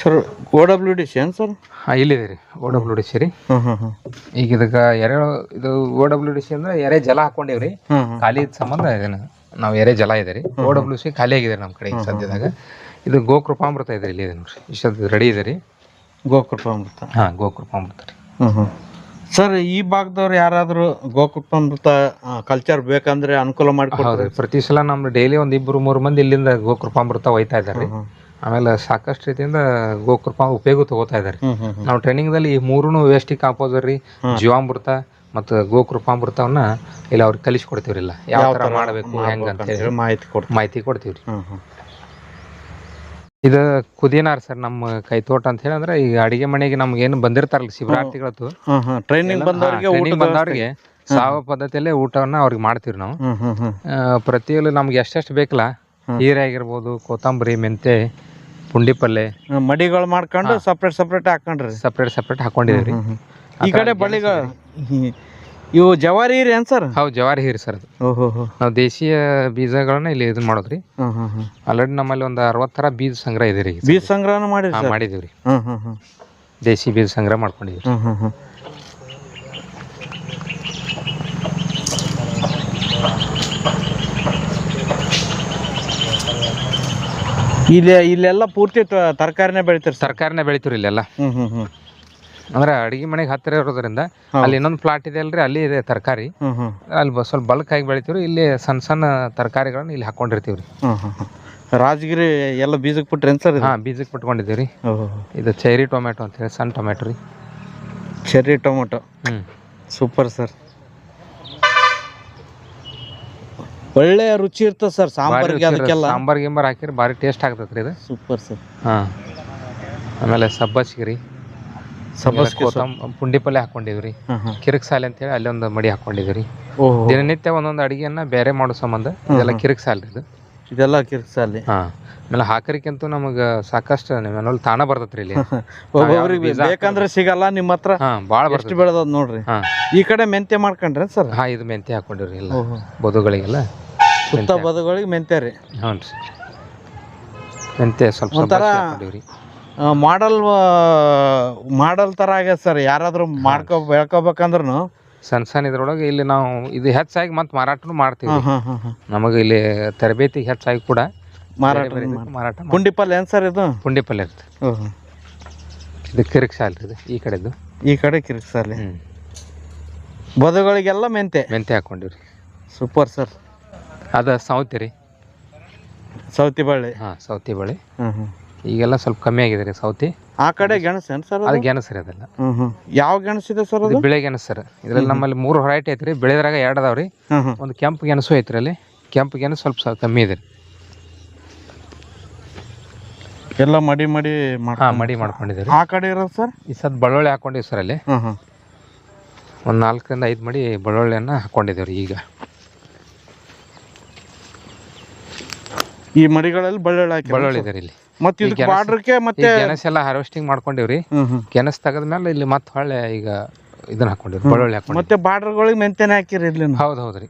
Speaker 2: ಸರ್ OWDC ಏನ್ ಸರ್?
Speaker 1: ಇಲ್ಲಿದೆ ರೀ OWDC ರೀ. ಈಗ ಇದಕ್ಕೆ ಇದು OWDC ಅಂದ್ರೆ ಎರೆ ಜಲ ಹಾಕೊಂಡಿವ್ರಿ. ಖಾಲಿ ಸಂಬಂಧ ಇದನ್ನ ನಾವು ಎರೆ ಜಲ ಇದೆ ರೀ. OWDC ಖಾಲಿ ಆಗಿದೆ ನಮ್ಮ ಕಡೆ ಸದ್ಯದಾಗ. ಇದು ಗೋಕೃಪಾಮೃತ ಇದೆ ಇಲ್ಲಿ ನೋಡ್ರಿ, ಇಷ್ಟೊಂದು ರೆಡಿ ಇದೆ ರೀ.
Speaker 2: ಗೋಕೃಪಾಮೃತ.
Speaker 1: ಗೋಕೃಪಾಮೃತ ರೀ.
Speaker 2: ಸರ್ ಈ ಭಾಗದವ್ರು ಯಾರಾದ್ರೂ ಗೋಕೃಪಾಮೃತ ಕಲ್ಚರ್ ಬೇಕಂದ್ರೆ ಅನುಕೂಲ ಮಾಡಿಕೊಡ್ತಾರೆ.
Speaker 1: ಪ್ರತಿ ಸಲ ನಮ್ದು ಡೈಲಿ ಒಂದ್ 2-3 ಮಂದಿ ಇಲ್ಲಿಂದ ಗೋಕೃಪಾಮೃತ ಒಯ್ತಾ ಇದ್ದಾರೆ. ಆಮೇಲೆ ಸಾಕಷ್ಟು ರೀತಿಯಿಂದ ಗೋಕೃಪಾ ಉಪಯೋಗ ತಗೋತಾ ಇದ್ದಾರೆ. ನಾವು ಟ್ರೈನಿಂಗ್ದಲ್ಲಿ ಈ 3 ವೇಸ್ಟಿ ಕಾಂಪೋಸರ್ ರೀ, ಜೀವಾಮೃತ ಮತ್ತು ಗೋಕೃಪಾಮೃತವನ್ನ ಇಲ್ಲಿ ಅವ್ರಿಗೆ ಕಲಿಸ್ಕೊಡ್ತೀವ್ರಿ. ಯಾವ ಥರ ಮಾಡಬೇಕು ಹೆಂಗೆ ಅಂತ ಹೇಳಿ ಮಾಹಿತಿ ಕೊಡ್ತೀವ್ರಿ. ಇದು ಕುದಿನಾರ್ ಸರ್, ನಮ್ಮ ಕೈತೋಟ ಅಂತ ಹೇಳಿ. ಅಂದ್ರೆ ಈಗ ಅಡಿಗೆ ಮನೆಗೆ ನಮ್ಗೆ ಏನು ಬಂದಿರ್ತಾರಲ್ಲ ಶಿಬಿರಾರ್ಥಿಗಳತ್ತು,
Speaker 2: ಟ್ರೈನಿಂಗ್ ಬಂದವರಿಗೆ
Speaker 1: ಸಾವಯವ ಪದ್ಧತಿಯಲ್ಲೇ ಊಟವನ್ನ ಅವ್ರಿಗೆ ಮಾಡ್ತೀವಿ ನಾವು. ಪ್ರತಿಯೊಂದು ನಮ್ಗೆ ಎಷ್ಟೆಷ್ಟು ಬೇಕಲ್ಲ, ಹೀರೆ ಆಗಿರ್ಬೋದು, ಕೊತ್ತಂಬರಿ, ಮೆಂತೆ, ಪುಂಡಿ ಪಲ್ಲೆ,
Speaker 2: ಮಡಿಗಳು ಮಾಡ್ಕೊಂಡು ಸಪ್ರೇಟ್
Speaker 1: ಹಾಕೊಂಡಿದ್ದೀವಿ.
Speaker 2: ಈ ಕಡೆ ಬಳ್ಳಿಗಳು ಇವು ಜವಾರಿ ಹೀರಿ ಏನ್ ಸರ್?
Speaker 1: ಹೌದು, ಜವಾರಿ ಹೀರಿ ಸರ್. ನಾವು ದೇಶೀಯ ಬೀಜಗಳನ್ನ ಇಲ್ಲಿ ಇದನ್ನ ಮಾಡೋದ್ರಿ. ಆಲ್ರೆಡಿ ನಮ್ಮಲ್ಲಿ ಒಂದು 60 ಥರ ಬೀಜ ಸಂಗ್ರಹ ಇದೆ ರೀ.
Speaker 2: ಬೀಜ ಸಂಗ್ರಹ
Speaker 1: ಮಾಡಿದೀವ್ರಿ. ದೇಶಿ ಬೀಜ ಸಂಗ್ರಹ ಮಾಡ್ಕೊಂಡಿದ್ದೀವಿ.
Speaker 2: ಇಲ್ಲೆಲ್ಲ ಪೂರ್ತಿ ತರಕಾರಿನೇ ಬೆಳಿತೀರಿ?
Speaker 1: ತರಕಾರಿನೇ ಬೆಳಿತೀವ್ರಿ ಇಲ್ಲೆಲ್ಲ. ಅಂದ್ರೆ ಅಡಿಗೆ ಮನೆಗೆ ಹತ್ತಿರ ಇರೋದ್ರಿಂದ ಅಲ್ಲಿ ಇನ್ನೊಂದು ಪ್ಲಾಟ್ ಇದೆ ಅಲ್ರಿ, ಅಲ್ಲಿ ಇದೆ ತರಕಾರಿ. ಅಲ್ಲಿ ಸ್ವಲ್ಪ ಬಲ್ಕ್ ಆಗಿ ಬೆಳಿತೀವ್ರಿ. ಇಲ್ಲಿ ಸಣ್ಣ ಸಣ್ಣ ತರಕಾರಿಗಳನ್ನ ಇಲ್ಲಿ ಹಾಕೊಂಡಿರ್ತೀವ್ರಿ.
Speaker 2: ರಾಜಗಿರಿ ಎಲ್ಲ ಬೀಜಕ್ಕೆ ಬಿಟ್ರೇನು ಸರ್?
Speaker 1: ಬೀಜಕ್ಕೆ ಬಿಟ್ಕೊಂಡಿದ್ದೀವಿ. ಇದು ಚೆರಿ ಟೊಮೆಟೊ ಅಂತ ಹೇಳಿ, ಸಣ್ಣ ಟೊಮೆಟೊ ರೀ.
Speaker 2: Cherry tomato. Super sir. ಒಳ್ಳೆ ರುಚಿ ಇರ್ತದೆ ಸರ್ ಸಾಂಬಾರ್ಗೆ. ಅದಕ್ಕೆಲ್ಲ
Speaker 1: ಸಾಂಬಾರ್ ಗಿಂಬಾರ್ ಹಾಕಿದ್ರೆ ಭಾರಿ ಟೇಸ್ಟ್ ಆಗ್ತೈತ್ರಿ ಇದು.
Speaker 2: Super sir.
Speaker 1: ಆಮೇಲೆ ಸಬ್ಬಸ್ಗಿ, ಪುಂಡಿ ಪಲ್ಲೆ ಹಾಕೊಂಡಿವ್ರಿ. ಕಿರಿಕ್ ಸಾಲೆ ಅಂತ ಹೇಳಿ ಅಲ್ಲಿ ಒಂದು ಮಡಿ ಹಾಕೊಂಡಿದ್ರಿ. ದಿನನಿತ್ಯ ಒಂದೊಂದು ಅಡಿಗೆಯನ್ನ ಬೇರೆ ಮಾಡೋ ಸಂಬಂಧ ಇದೆಲ್ಲ ಕಿರಿಕ್ ಸಾಲ್ ಇದು.
Speaker 2: ಇದೆಲ್ಲ ಕಿರಿಕ್ ಸಾಲಿ.
Speaker 1: ಆಮೇಲೆ ಹಾಕರಿಕಂತೂ ನಮಗೆ ಸಾಕಷ್ಟು ನಿಮ್ಮಲ್ಲಿ ತಾಣ ಬರ್ತೈತ್ರಿ ಇಲ್ಲಿ.
Speaker 2: ಒಬ್ಬೊಬ್ರಿಗೆ ಬೇಕಂದ್ರೆ ಸಿಗಲ್ಲ. ನಿಮ್ಮ ಹತ್ರ
Speaker 1: ಭಾಳ
Speaker 2: ಎಷ್ಟು ಬೆಳೆದ ನೋಡ್ರಿ. ಈ ಕಡೆ ಮೆಂತೆ ಮಾಡ್ಕೊಂಡ್ರಿ ಸರ್?
Speaker 1: ಇದು ಮೆಂತೆ ಹಾಕೊಂಡಿವ್ರಿ ಎಲ್ಲ ಬದುಗಳಿಗೆಲ್ಲ.
Speaker 2: ಸುತ್ತ ಬದುಗಳಿಗೆ ಮೆಂತೆ ರೀ.
Speaker 1: ಹ್ಞೂ ರೀ, ಮೆಂತೆ ಸ್ವಲ್ಪ ಹಾಕೊಂಡಿವ್ರಿ.
Speaker 2: ಮಾಡಲ್ ತರ ಆಗ್ಯದ ಸರ್. ಯಾರಾದ್ರೂ ಬೆಳ್ಕೋಬೇಕಂದ್ರೂ
Speaker 1: ಸಣ್ಣ ಸಣ್ಣ ಇದ್ರೊಳಗೆ ಇಲ್ಲಿ ನಾವು ಇದು ಹೆಚ್ಚಾಗಿ ಮತ್ತೆ ಮಾರಾಟನೂ ಮಾಡ್ತೀವಿ. ನಮಗೆ ಇಲ್ಲಿ ತರಬೇತಿಗೆ ಹೆಚ್ಚಾಗಿ ಕೂಡ ಮಾರಾಟ.
Speaker 2: ಪುಂಡಿ ಪಲ್ಯ ಏನ್ ಸರ್ ಇದು? ಪುಂಡಿ
Speaker 1: ಪಲ್ಯ ಇರುತ್ತೆ. ಇದು ಕಿರಿಕ್ ಸಾಲ್ ಇದು. ಈ ಕಡೆದು
Speaker 2: ಈ ಕಡೆ ಕಿರಿಕ್ ಸಾಲಿ. ಬದುಗಳಿಗೆಲ್ಲ ಮೆಂತೆ
Speaker 1: ಹಾಕೊಂಡಿವ್ರಿ.
Speaker 2: Super sir.
Speaker 1: ಅದ ಸೌತಿ ರೀ,
Speaker 2: ಸೌತಿ ಬಳ್ಳಿ.
Speaker 1: ಸೌತಿ ಬಳ್ಳಿ. ಈಗೆಲ್ಲ ಸ್ವಲ್ಪ ಕಮ್ಮಿ ಆಗಿದೆ ರೀ ಸೌತಿ.
Speaker 2: ಆ ಕಡೆ ಗೆಣಸು ಏನ್ ಸರ್?
Speaker 1: ಅದು ಗೆಣಸು ರೀ. ಅದೆಲ್ಲ
Speaker 2: ಯಾವ ಗೆಣಸು ಇದೆ ಸರ್?
Speaker 1: ಅದು ಬಿಳೆ ಗೆಣಸು ಸರ್. ಇದ್ರಲ್ಲಿ ನಮ್ಮಲ್ಲಿ 3 ವೆರೈಟಿ ಐತ್ರಿ. ಬೆಳೆದ್ರಾಗ 2 ಅದಾವ್ರಿ. ಒಂದು ಕೆಂಪು ಗೆಣಸು ಐತ್ರಿ. ಅಲ್ಲಿ ಕೆಂಪು ಗೆಣಸು ಸ್ವಲ್ಪ ಕಮ್ಮಿ ಇದೆ.
Speaker 2: ಎಲ್ಲ ಮಡಿ
Speaker 1: ಹಾ ಮಡಿ ಮಾಡ್ಕೊಂಡಿದ್ದೀವಿ.
Speaker 2: ಆ ಕಡೆ ಇರೋದು ಸರ್
Speaker 1: ಈ ಸದ್ ಬಳ್ಳುಳ್ಳಿ ಹಾಕೊಂಡಿವಿ ಸರ್ ಅಲ್ಲಿ. ಒಂದು 4 ರಿಂದ 5 ಮಡಿ ಬಳ್ಳುಳ್ಳಿಯನ್ನ ಹಾಕೊಂಡಿದ್ದೀವಿ ಈಗ.
Speaker 2: ಈ ಮಡಿಗಳಲ್ಲಿ ಬಳ್ಳುಳ್ಳಿ
Speaker 1: ಇದಾರೆ ಇಲ್ಲಿ.
Speaker 2: ಮತ್ತೆ ಇದಕ್ಕೆ ಬಾರ್ಡ್ರಕ್ಕೆ ಮತ್ತೆ
Speaker 1: ಗೆಣಸ್ ಎಲ್ಲ ಹಾರ್ವೆಸ್ಟಿಂಗ್ ಮಾಡ್ಕೊಂಡಿವ್ರಿ. ಗೆಣಸ್ ತೆಗದ್ಮೇಲೆ ಇಲ್ಲಿ ಮತ್ತೆ ಹೊಳ್ಳೆ ಈಗ ಇದನ್ನ ಹಾಕೊಂಡಿವ್ರಿ, ಬಳ್ಳುಳ್ಳಿ ಹಾಕೊಂಡು.
Speaker 2: ಮತ್ತೆ ಬಾರ್ಡರ್ಗಳಿಗೆ ಮೆಂತೆನೆ ಹಾಕಿರಿ ಇಲ್ಲಿ?
Speaker 1: ಹೌದ್ರಿ.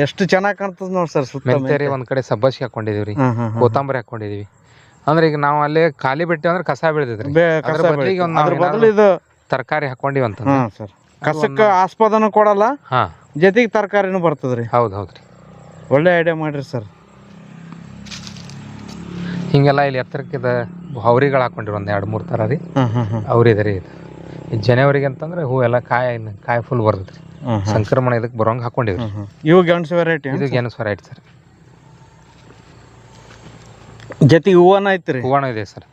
Speaker 2: ಎಷ್ಟು ಚೆನ್ನಾಗಿ ಕಾಣ್ತದ ನೋಡಿ ಸರ್.
Speaker 1: ಮೆಂತೆ ಒಂದ್ ಕಡೆ ಸಬ್ಬಸಿ ಹಾಕೊಂಡಿದೀವ್ರಿ, ಕೊತ್ತಂಬರಿ ಹಾಕೊಂಡಿದೀವಿ. ಅಂದ್ರೆ ಈಗ ನಾವು ಅಲ್ಲಿ ಖಾಲಿ ಬಿಟ್ಟಿವಿ ಅಂದ್ರೆ ಕಸ ಬೆಳೆದಿದ್ರಿ,
Speaker 2: ಇದು
Speaker 1: ತರಕಾರಿ ಹಾಕೊಂಡಿವಿ ಅಂತ
Speaker 2: ಸರ್. ಕಸಕ್ಕ ಆಸ್ಪದನೂ ಕೊಡಲ್ಲ, ಜೊತೆಗೆ ತರಕಾರಿನೂ ಬರ್ತದ್ರಿ.
Speaker 1: ಹೌದ್ರಿ.
Speaker 2: ಒಳ್ಳೆ ಐಡಿಯಾ ಮಾಡ್ರಿ ಸರ್.
Speaker 1: ಹಿಂಗೆಲ್ಲ ಇಲ್ಲಿ ಎತ್ತರಕ್ಕೆ ಅವ್ರಿಗಳು ಹಾಕೊಂಡಿರಿ, ಒಂದ್ 2-3 ತರ ರೀ ಅವ್ರಿದೆ ರೀ. ಇದು ಜನವರಿಗೆ ಅಂತಂದ್ರೆ ಹೂ ಎಲ್ಲ ಕಾಯಿ ಫುಲ್ ಬರ್ತೈತ್ರಿ. ಸಂಕ್ರಮಣ ಇದಕ್ಕೆ ಬರೋಂಗ್ ಹಾಕೊಂಡಿವ್ರಿ.
Speaker 2: ಇವು ಗೆಣಸು ವೆರೈಟಿ?
Speaker 1: ಇದು ಗೆಣಸು ವೆರೈಟಿ ಸರ್.
Speaker 2: ಜೊತೆಗೆ ಹೂವನ ಐತ್ರಿ?
Speaker 1: ಹೂವನ ಇದೆ ಸರ್.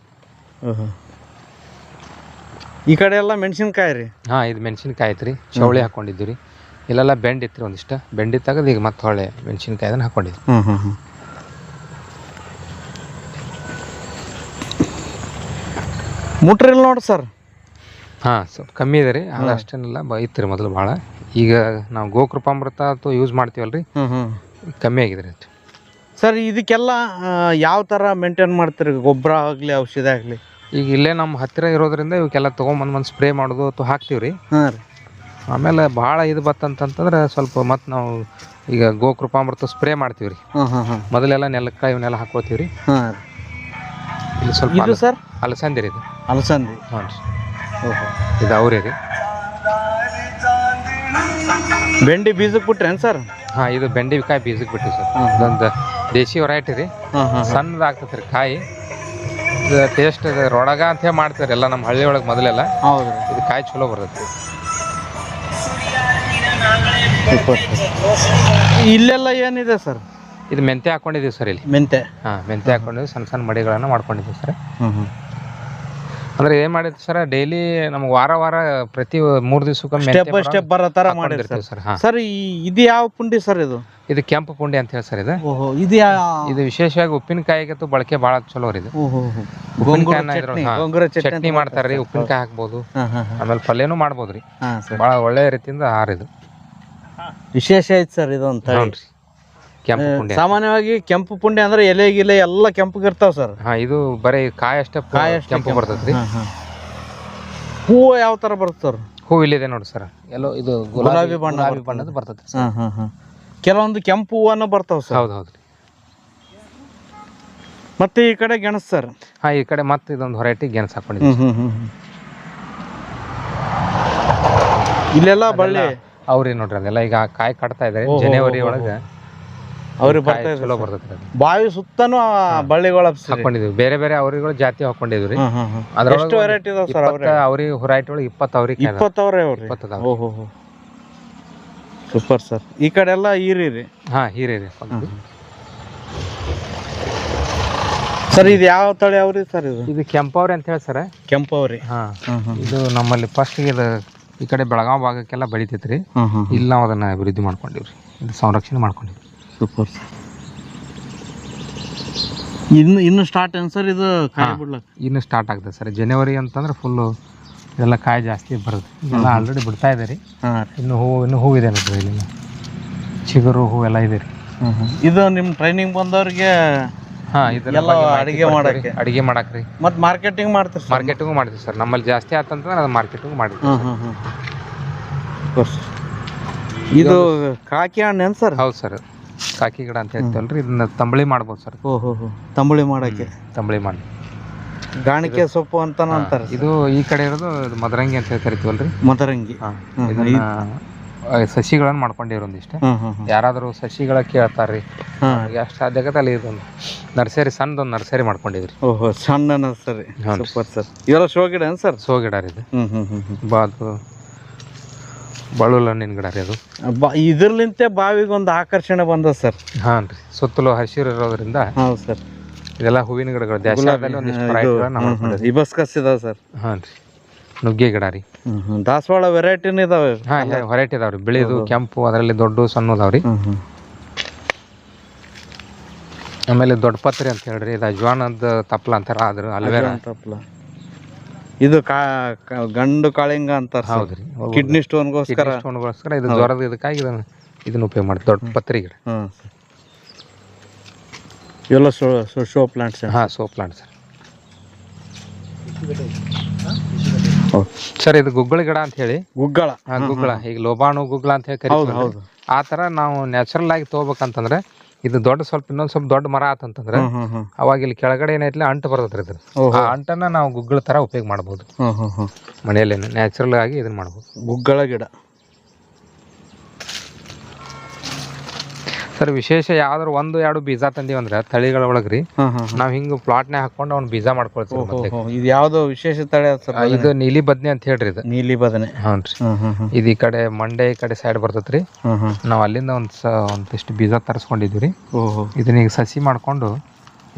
Speaker 2: ಈ ಕಡೆ ಎಲ್ಲ ಮೆಣಸಿನ್ಕಾಯಿ ರೀ?
Speaker 1: ಇದು ಮೆಣಸಿನ್ಕಾಯಿ ಐತ್ರಿ. ಚೌಳಿ ಹಾಕೊಂಡಿದ್ದೀವಿ. ಇಲ್ಲೆಲ್ಲ ಬೆಂಡ್ ಇತ್ರಿ, ಒಂದಿಷ್ಟ ಬೆಂಡಿ ತೆಗೆದು ಈಗ ಮತ್ತೆ ಹೊಳೆ ಮೆಣಸಿನ್ಕಾಯಿ ಅದನ್ನ ಹಾಕೊಂಡಿದ್ವಿ.
Speaker 2: ಮುಟ್ರಿಲ್ ನೋಡಿ ಸರ್.
Speaker 1: ಸ್ವಲ್ಪ ಕಮ್ಮಿ ಇದೆ ರೀ, ಅದು ಅಷ್ಟೇನೆಲ್ಲ ಇತ್ತು ರೀ ಮೊದಲು ಭಾಳ. ಈಗ ನಾವು ಗೋಕೃಪಾಮೃತ ಅಥವಾ ಯೂಸ್ ಮಾಡ್ತೀವಲ್ರಿ, ಕಮ್ಮಿ ಆಗಿದೆ ರೀ
Speaker 2: ಸರ್. ಇದಕ್ಕೆಲ್ಲ ಯಾವ ಥರ ಮೇಂಟೈನ್ ಮಾಡ್ತೀರಿ? ಗೊಬ್ಬರ ಆಗಲಿ ಔಷಧಿ ಆಗಲಿ?
Speaker 1: ಈಗ ಇಲ್ಲೇ ನಮ್ಮ ಹತ್ತಿರ ಇರೋದ್ರಿಂದ ಇವಕ್ಕೆಲ್ಲ ತೊಗೊಂಬಂದು ಸ್ಪ್ರೇ ಮಾಡೋದು ಅಥವಾ ಹಾಕ್ತೀವಿ ರೀ. ಆಮೇಲೆ ಭಾಳ ಇದು ಬತ್ತಂತಂದ್ರೆ ಸ್ವಲ್ಪ ಮತ್ತೆ ನಾವು ಈಗ ಗೋಕೃಪಾಮೃತ ಸ್ಪ್ರೇ ಮಾಡ್ತೀವಿ ರೀ. ಮೊದಲೆಲ್ಲ ನೆಲಕ್ಕೆ ಇವನ್ನೆಲ್ಲ ಹಾಕೋತೀವಿ ರೀ. ಇಲ್ಲಿ ಸ್ವಲ್ಪ
Speaker 2: ಇದು ಸರ್
Speaker 1: ಅಲಸಂದಿ ರೀ. ಇದು
Speaker 2: ಅಲಸಂದಿ?
Speaker 1: ಹ್ಞೂ ರೀ. ಇದು ಅವ್ರಿ ರೀ.
Speaker 2: ಬೆಂಡಿ ಬೀಜಕ್ಕೆ ಬಿಟ್ರೇನು ಸರ್?
Speaker 1: ಇದು ಬೆಂಡಿಕಾಯಿ ಬೀಜಕ್ಕೆ ಬಿಟ್ಟು ಸರ್. ಇದೊಂದು ದೇಶಿ ವೆರೈಟಿ ರೀ, ಸಣ್ಣದು ಆಗ್ತೈತೆ ರೀ ಕಾಯಿ. ಇದು ಟೇಸ್ಟ್ ರೊಡಗ ಅಂತ ಹೇಳಿ ಮಾಡ್ತಾರೆ ಎಲ್ಲ ನಮ್ಮ ಹಳ್ಳಿ ಒಳಗೆ ಮೊದಲೆಲ್ಲ.
Speaker 2: ಹೌದು.
Speaker 1: ಇದು ಕಾಯಿ ಚಲೋ ಬರ್ತೈತೆ.
Speaker 2: ಇಲ್ಲೆಲ್ಲ ಏನಿದೆ ಸರ್?
Speaker 1: ಇದು ಮೆಂತೆ ಹಾಕೊಂಡಿದ್ದೀವಿ ಸರ್ ಇಲ್ಲಿ.
Speaker 2: ಮೆಂತೆ?
Speaker 1: ಮೆಂತೆ ಹಾಕೊಂಡಿದ್ದೀವಿ. ಸಣ್ಣ ಮಡಿಗಳನ್ನು ಮಾಡ್ಕೊಂಡಿದ್ದೀವಿ ಸರ್. ಅಂದ್ರೆ ಏನ್ ಮಾಡಿದ್ವಿ ಸರ್, ಡೈಲಿ ನಮ್ಗೆ ವಾರ ಪ್ರತಿ 3 ದಿವಸಕ್ಕೊಮ್ಮೆ
Speaker 2: ಸ್ಟೆಪ್ ಬೈ ಸ್ಟೆಪ್ ಬರೋ ತರ ಮಾಡಿರ್ತೀವಿ ಸರ್. ಸರ್ ಇದು ಯಾವ ಪುಂಡಿ ಸರ್?
Speaker 1: ಇದು ಕೆಂಪು ಪುಂಡಿ ಅಂತ ಹೇಳಿ ಸರ್. ಇದು ವಿಶೇಷವಾಗಿ ಉಪ್ಪಿನಕಾಯಿಗೆ ಬಳಕೆ ಭಾಳ ಚಲೋ ರೀ. ಇದು ಚಟ್ನಿ ಮಾಡ್ತಾರ್ರಿ, ಉಪ್ಪಿನಕಾಯಿ ಹಾಕ್ಬೋದು, ಆಮೇಲೆ ಪಲ್ಯನೂ ಮಾಡ್ಬೋದ್ರಿ. ಭಾಳ ಒಳ್ಳೆ ರೀತಿಯಿಂದ ಇದು
Speaker 2: ವಿಶೇಷ ಐತಿ ಸರ್. ಇದು ಅಂತ
Speaker 1: ಕೆಂಪು ಪುಂಡಿ.
Speaker 2: ಸಾಮಾನ್ಯವಾಗಿ ಕೆಂಪು ಪುಂಡಿ ಅಂದ್ರೆ ಎಲೆ ಗಿಲೆ ಎಲ್ಲ ಕೆಂಪಗಿರ್ತಾವ ಸರ್.
Speaker 1: ಇದು ಬರೀ ಕಾಯಿ ಅಷ್ಟೇ ಕೆಂಪು ಬರ್ತೈತ್ರಿ.
Speaker 2: ಹೂವು ಯಾವ ತರ ಬರುತ್ತೆ ಸರ್?
Speaker 1: ಹೂ ಇಲ್ಲಿದೆ ನೋಡಿ ಸರ್. ಎಲ್ಲೋ ಇದು ಗುಲಾಬಿ ಬಣ್ಣದ ಬರ್ತೈತಿ.
Speaker 2: ಕೆಲವೊಂದು ಕೆಂಪು ಹೂವನು ಬರ್ತಾವ ಸರ್.
Speaker 1: ಹೌದ್ರಿ.
Speaker 2: ಮತ್ತೆ ಈ ಕಡೆ ಗೆಣಸು ಸರ್?
Speaker 1: ಈ ಕಡೆ ಮತ್ತೆ ಇದೊಂದು ವೆರೈಟಿ ಗೆಣಸು ಹಾಕೊಂಡಿದ್ದೀವಿ.
Speaker 2: ಇಲ್ಲೆಲ್ಲ ಬಳ್ಳಿ
Speaker 1: ಅವ್ರಿ ನೋಡ್ರಿ. ಅದೆಲ್ಲ ಈಗ ಕಾಯಿ ಕಟ್ತಾ ಇದಾರೆ. ಜನವರಿ ಒಳಗೆ
Speaker 2: ಅವ್ರಿಗೆ ಚಲೋ
Speaker 1: ಬರ್ತೈತಿ.
Speaker 2: ಬಾವಿ ಸುತ್ತನೂ ಬಳ್ಳಿಗಳು
Speaker 1: ಹಾಕೊಂಡಿದ್ವಿ. ಬೇರೆ ಅವ್ರಿಗಳು ಜಾತಿ ಹಾಕೊಂಡಿದ್ವಿ.
Speaker 2: ಎಷ್ಟು ವೆರೈಟಿ ಇದಾವ ಸರ್?
Speaker 1: ಅವ್ರಿಗೆ ವೆರೈಟಿ ಒಳಗೆ 20 ಅವ್ರಿಗೆ
Speaker 2: 20 ಅವ್ರಿ. Super sir. ಈ ಕಡೆ ಎಲ್ಲ ಹೀರಿ ರೀ?
Speaker 1: ಹೀರಿ ರೀ
Speaker 2: ಸರ್. ಇದು ಯಾವ ತಳಿ ಅವ್ರಿ ಸರ್?
Speaker 1: ಇದು ಕೆಂಪವ್ರಿ ಅಂತ ಹೇಳಿ ಸರ್.
Speaker 2: ಕೆಂಪವ್ರಿ?
Speaker 1: ಇದು ನಮ್ಮಲ್ಲಿ ಫಸ್ಟ್ ಇದು ಈ ಕಡೆ ಬೆಳಗಾವಿ ಭಾಗಕ್ಕೆಲ್ಲ ಬೆಳಿತೈತ್ರಿ. ಇಲ್ಲಿ ನಾವು ಅದನ್ನ ಅಭಿವೃದ್ಧಿ ಮಾಡ್ಕೊಂಡಿವ್ರಿ, ಇದು ಸಂರಕ್ಷಣೆ ಮಾಡ್ಕೊಂಡಿವ್ರಿ.
Speaker 2: Super sir. ಇನ್ನು ಸ್ಟಾರ್ಟ್ ಏನು ಸರ್ ಇದು ಕಾಯಿ ಬಿಡ್ಲಕ್ಕ?
Speaker 1: ಇನ್ನು ಸ್ಟಾರ್ಟ್ ಆಗ್ತದೆ ಸರ್. ಜನವರಿ ಅಂತಂದ್ರೆ ಫುಲ್ಲು ಇದೆಲ್ಲ ಕಾಯಿ ಜಾಸ್ತಿ ಬರುತ್ತೆ. ಇದೆಲ್ಲ ಆಲ್ರೆಡಿ ಬಿಡ್ತಾ ಇದೆ ರೀ. ಇನ್ನು ಹೂ ಇದೆ ನೋಡ್ರಿ. ಇಲ್ಲಿ ಚಿಗುರು ಹೂ ಎಲ್ಲ ಇದೆ ರೀ.
Speaker 2: ಇದು ನಿಮ್ಮ ಟ್ರೈನಿಂಗ್ ಬಂದವ್ರಿಗೆ ಇದೆಲ್ಲ
Speaker 1: ಅಡಿಗೆ ಮಾಡಕ್ರಿ.
Speaker 2: ಮತ್ತೆ ಮಾರ್ಕೆಟಿಂಗ್ ಮಾಡ್ತೀರಿ?
Speaker 1: ಮಾರ್ಕೆಟಿಂಗು ಮಾಡ್ತೀವಿ ಸರ್. ನಮ್ಮಲ್ಲಿ ಜಾಸ್ತಿ ಆತಂತಂದ್ರೆ ಅದು ಮಾರ್ಕೆಟಿಂಗು ಮಾಡಿದ್ವಿ.
Speaker 2: ಇದು ಕಾಕಿ ಹಣ್ಣು ಏನು ಸರ್?
Speaker 1: ಹೌದು ಸರ್, ಕಾಕಿ ಗಿಡ ಅಂತ ಹೇಳ್ತೀವಲ್ರಿ. ಇದನ್ನ ತಂಬಳಿ ಮಾಡ್ಬೋದು ಸರ್.
Speaker 2: ತಂಬಳಿ ಮಾಡಕ್ಕೆ?
Speaker 1: ತಂಬಳಿ ಮಾಡಿ
Speaker 2: ಗಾಣಿಕೆ ಸೊಪ್ಪು ಅಂತ ಅಂತಾರೆ.
Speaker 1: ಇದು ಈ ಕಡೆ ಇರೋದು ಮದರಂಗಿ ಅಂತ ಕರಿತೀವಲ್ರಿ.
Speaker 2: ಮದರಂಗಿ.
Speaker 1: ಸಸಿಗಳನ್ನ ಮಾಡ್ಕೊಂಡಿವ್ರಿ ಒಂದಿಷ್ಟು. ಯಾರಾದರೂ ಸಸಿಗಳ ಕೇಳ್ತಾರ್ರಿ, ಎಷ್ಟು ಸಾಧ್ಯ ಆಗತ್ತೆ ಅಲ್ಲಿ ಇದೊಂದು ನರ್ಸರಿ, ಸಣ್ಣದೊಂದು ನರ್ಸರಿ ಮಾಡ್ಕೊಂಡಿವ್ರಿ.
Speaker 2: ಸಣ್ಣ ನರ್ಸರಿ. Super sir. ಇವೆಲ್ಲ ಶೋ ಗಿಡ ಏನು ಸರ್?
Speaker 1: ಶೋ ಗಿಡ ರೀ. ಇದು ಬಳುಲ್ ಹಣ್ಣಿನ ಗಿಡ ರೀ. ಅದು
Speaker 2: ಇದ್ರಲಿಂತೆ ಬಾವಿಗೆ ಒಂದು ಆಕರ್ಷಣೆ ಬಂದ ಸರ್.
Speaker 1: ರೀ. ಸುತ್ತಲೂ ಹಸಿರು ಇರೋದ್ರಿಂದ.
Speaker 2: ಹೌದು ಸರ್.
Speaker 1: ಇದೆಲ್ಲ ಹೂವಿನ ಗಿಡಗಳು. ದೇಶದಲ್ಲಿ ಒಂದಿಷ್ಟು
Speaker 2: ಹಿಬಸ್ಕಸ್ ಇದಾವೆ ಸರ್.
Speaker 1: ರೀ. ನುಗ್ಗೆ ಗಿಡ ರೀ.
Speaker 2: ದಾಸವಾಳ ವೆರೈಟಿನೂ ಇದಾವೆ?
Speaker 1: ವೆರೈಟಿ ಇದಾವ್ರಿ. ಬಿಳಿದು, ಕೆಂಪು, ಅದರಲ್ಲಿ ದೊಡ್ಡ ಸಣ್ಣ ಅದಾವ್ರಿ. ಆಮೇಲೆ ದೊಡ್ಡ ಪತ್ರಿ ಅಂತ ಹೇಳ್ರಿ, ಇದು ಅಜ್ವಾನದ ತಪ್ಪಲ ಅಂತಾರ, ಆದ್ರ ಅಲ್ವೇರಾ
Speaker 2: ತಪ್ಪಲ. ಇದು ಗಂಡು ಕಾಳಿಂಗ ಅಂತಾರ.
Speaker 1: ಹೌದ್ರಿ,
Speaker 2: ಕಿಡ್ನಿ ಸ್ಟೋನ್ಗೋಸ್ಕರ
Speaker 1: ಇದು ಜ್ವರದ ಇದಕ್ಕಾಗಿ ಇದನ್ನ ಉಪಯೋಗ ಮಾಡಿ ದೊಡ್ಡ ಪತ್ರಿ ಗಿಡ.
Speaker 2: ಇವೆಲ್ಲ show plants.
Speaker 1: Show plant sir. ಇದು ಗುಗ್ಗಳ ಗಿಡ ಅಂತ ಹೇಳಿ. ಗುಗ್ಗಳ ಈಗ ಲೋಬಾಣು ಗುಗ್ಗಳ ಅಂತ ಹೇಳಿ ಕರೀತೀವಿ. ಆ ತರ ನಾವು ನ್ಯಾಚುರಲ್ ಆಗಿ ತಗೋಬೇಕಂತಂದ್ರೆ ಇದು ಇನ್ನೊಂದ್ ಸ್ವಲ್ಪ ದೊಡ್ಡ ಮರ ಆತಂತಂದ್ರೆ ಅವಾಗ ಇಲ್ಲಿ ಕೆಳಗಡೆ ಏನೈತಿಲ್ಲ ಅಂಟು ಬರ್ತದ್ರಿ. ಇದ್ರ ಆ ಅಂಟನ್ನ ನಾವು ಗುಗ್ಗಳ ತರ ಉಪಯೋಗ ಮಾಡಬಹುದು ಮನೆಯಲ್ಲಿ, ನ್ಯಾಚುರಲ್ ಆಗಿ ಇದನ್ನ ಮಾಡಬಹುದು.
Speaker 2: ಗುಗ್ಗಳ ಗಿಡ
Speaker 1: ಸರ್ ವಿಶೇಷ ಯಾವ್ದಾರು 1-2 ಬೀಜ ತಂದಿವಿ ಅಂದ್ರೆ ತಳಿಗಳ ಒಳಗ್ರಿ ನಾವ್ ಹಿಂಗ ಪ್ಲಾಟ್ನೇ ಹಾಕೊಂಡು ಅವ್ನ ಬೀಜ ಮಾಡ್ಕೊಳ್ತೀವಿ.
Speaker 2: ಇದು ಯಾವ್ದೋ ವಿಶೇಷ ತಳಿ?
Speaker 1: ಇದು ನೀಲಿ ಬದ್ನೆ ಅಂತ ಹೇಳ್ರಿ. ಇದು
Speaker 2: ನೀಲಿ ಬದನೆ.
Speaker 1: ಹ್ಞೂನ್ರಿ. ಇದು ಈ ಕಡೆ ಮಂಡೆ ಈ ಕಡೆ ಸೈಡ್ ಬರ್ತೈತ್ರಿ. ನಾವ್ ಅಲ್ಲಿಂದ ಒಂದಿಷ್ಟು ಬೀಜ ತರಿಸ್ಕೊಂಡಿದ್ವಿ. ಇದನ್ನ ಈಗ ಸಸಿ ಮಾಡ್ಕೊಂಡು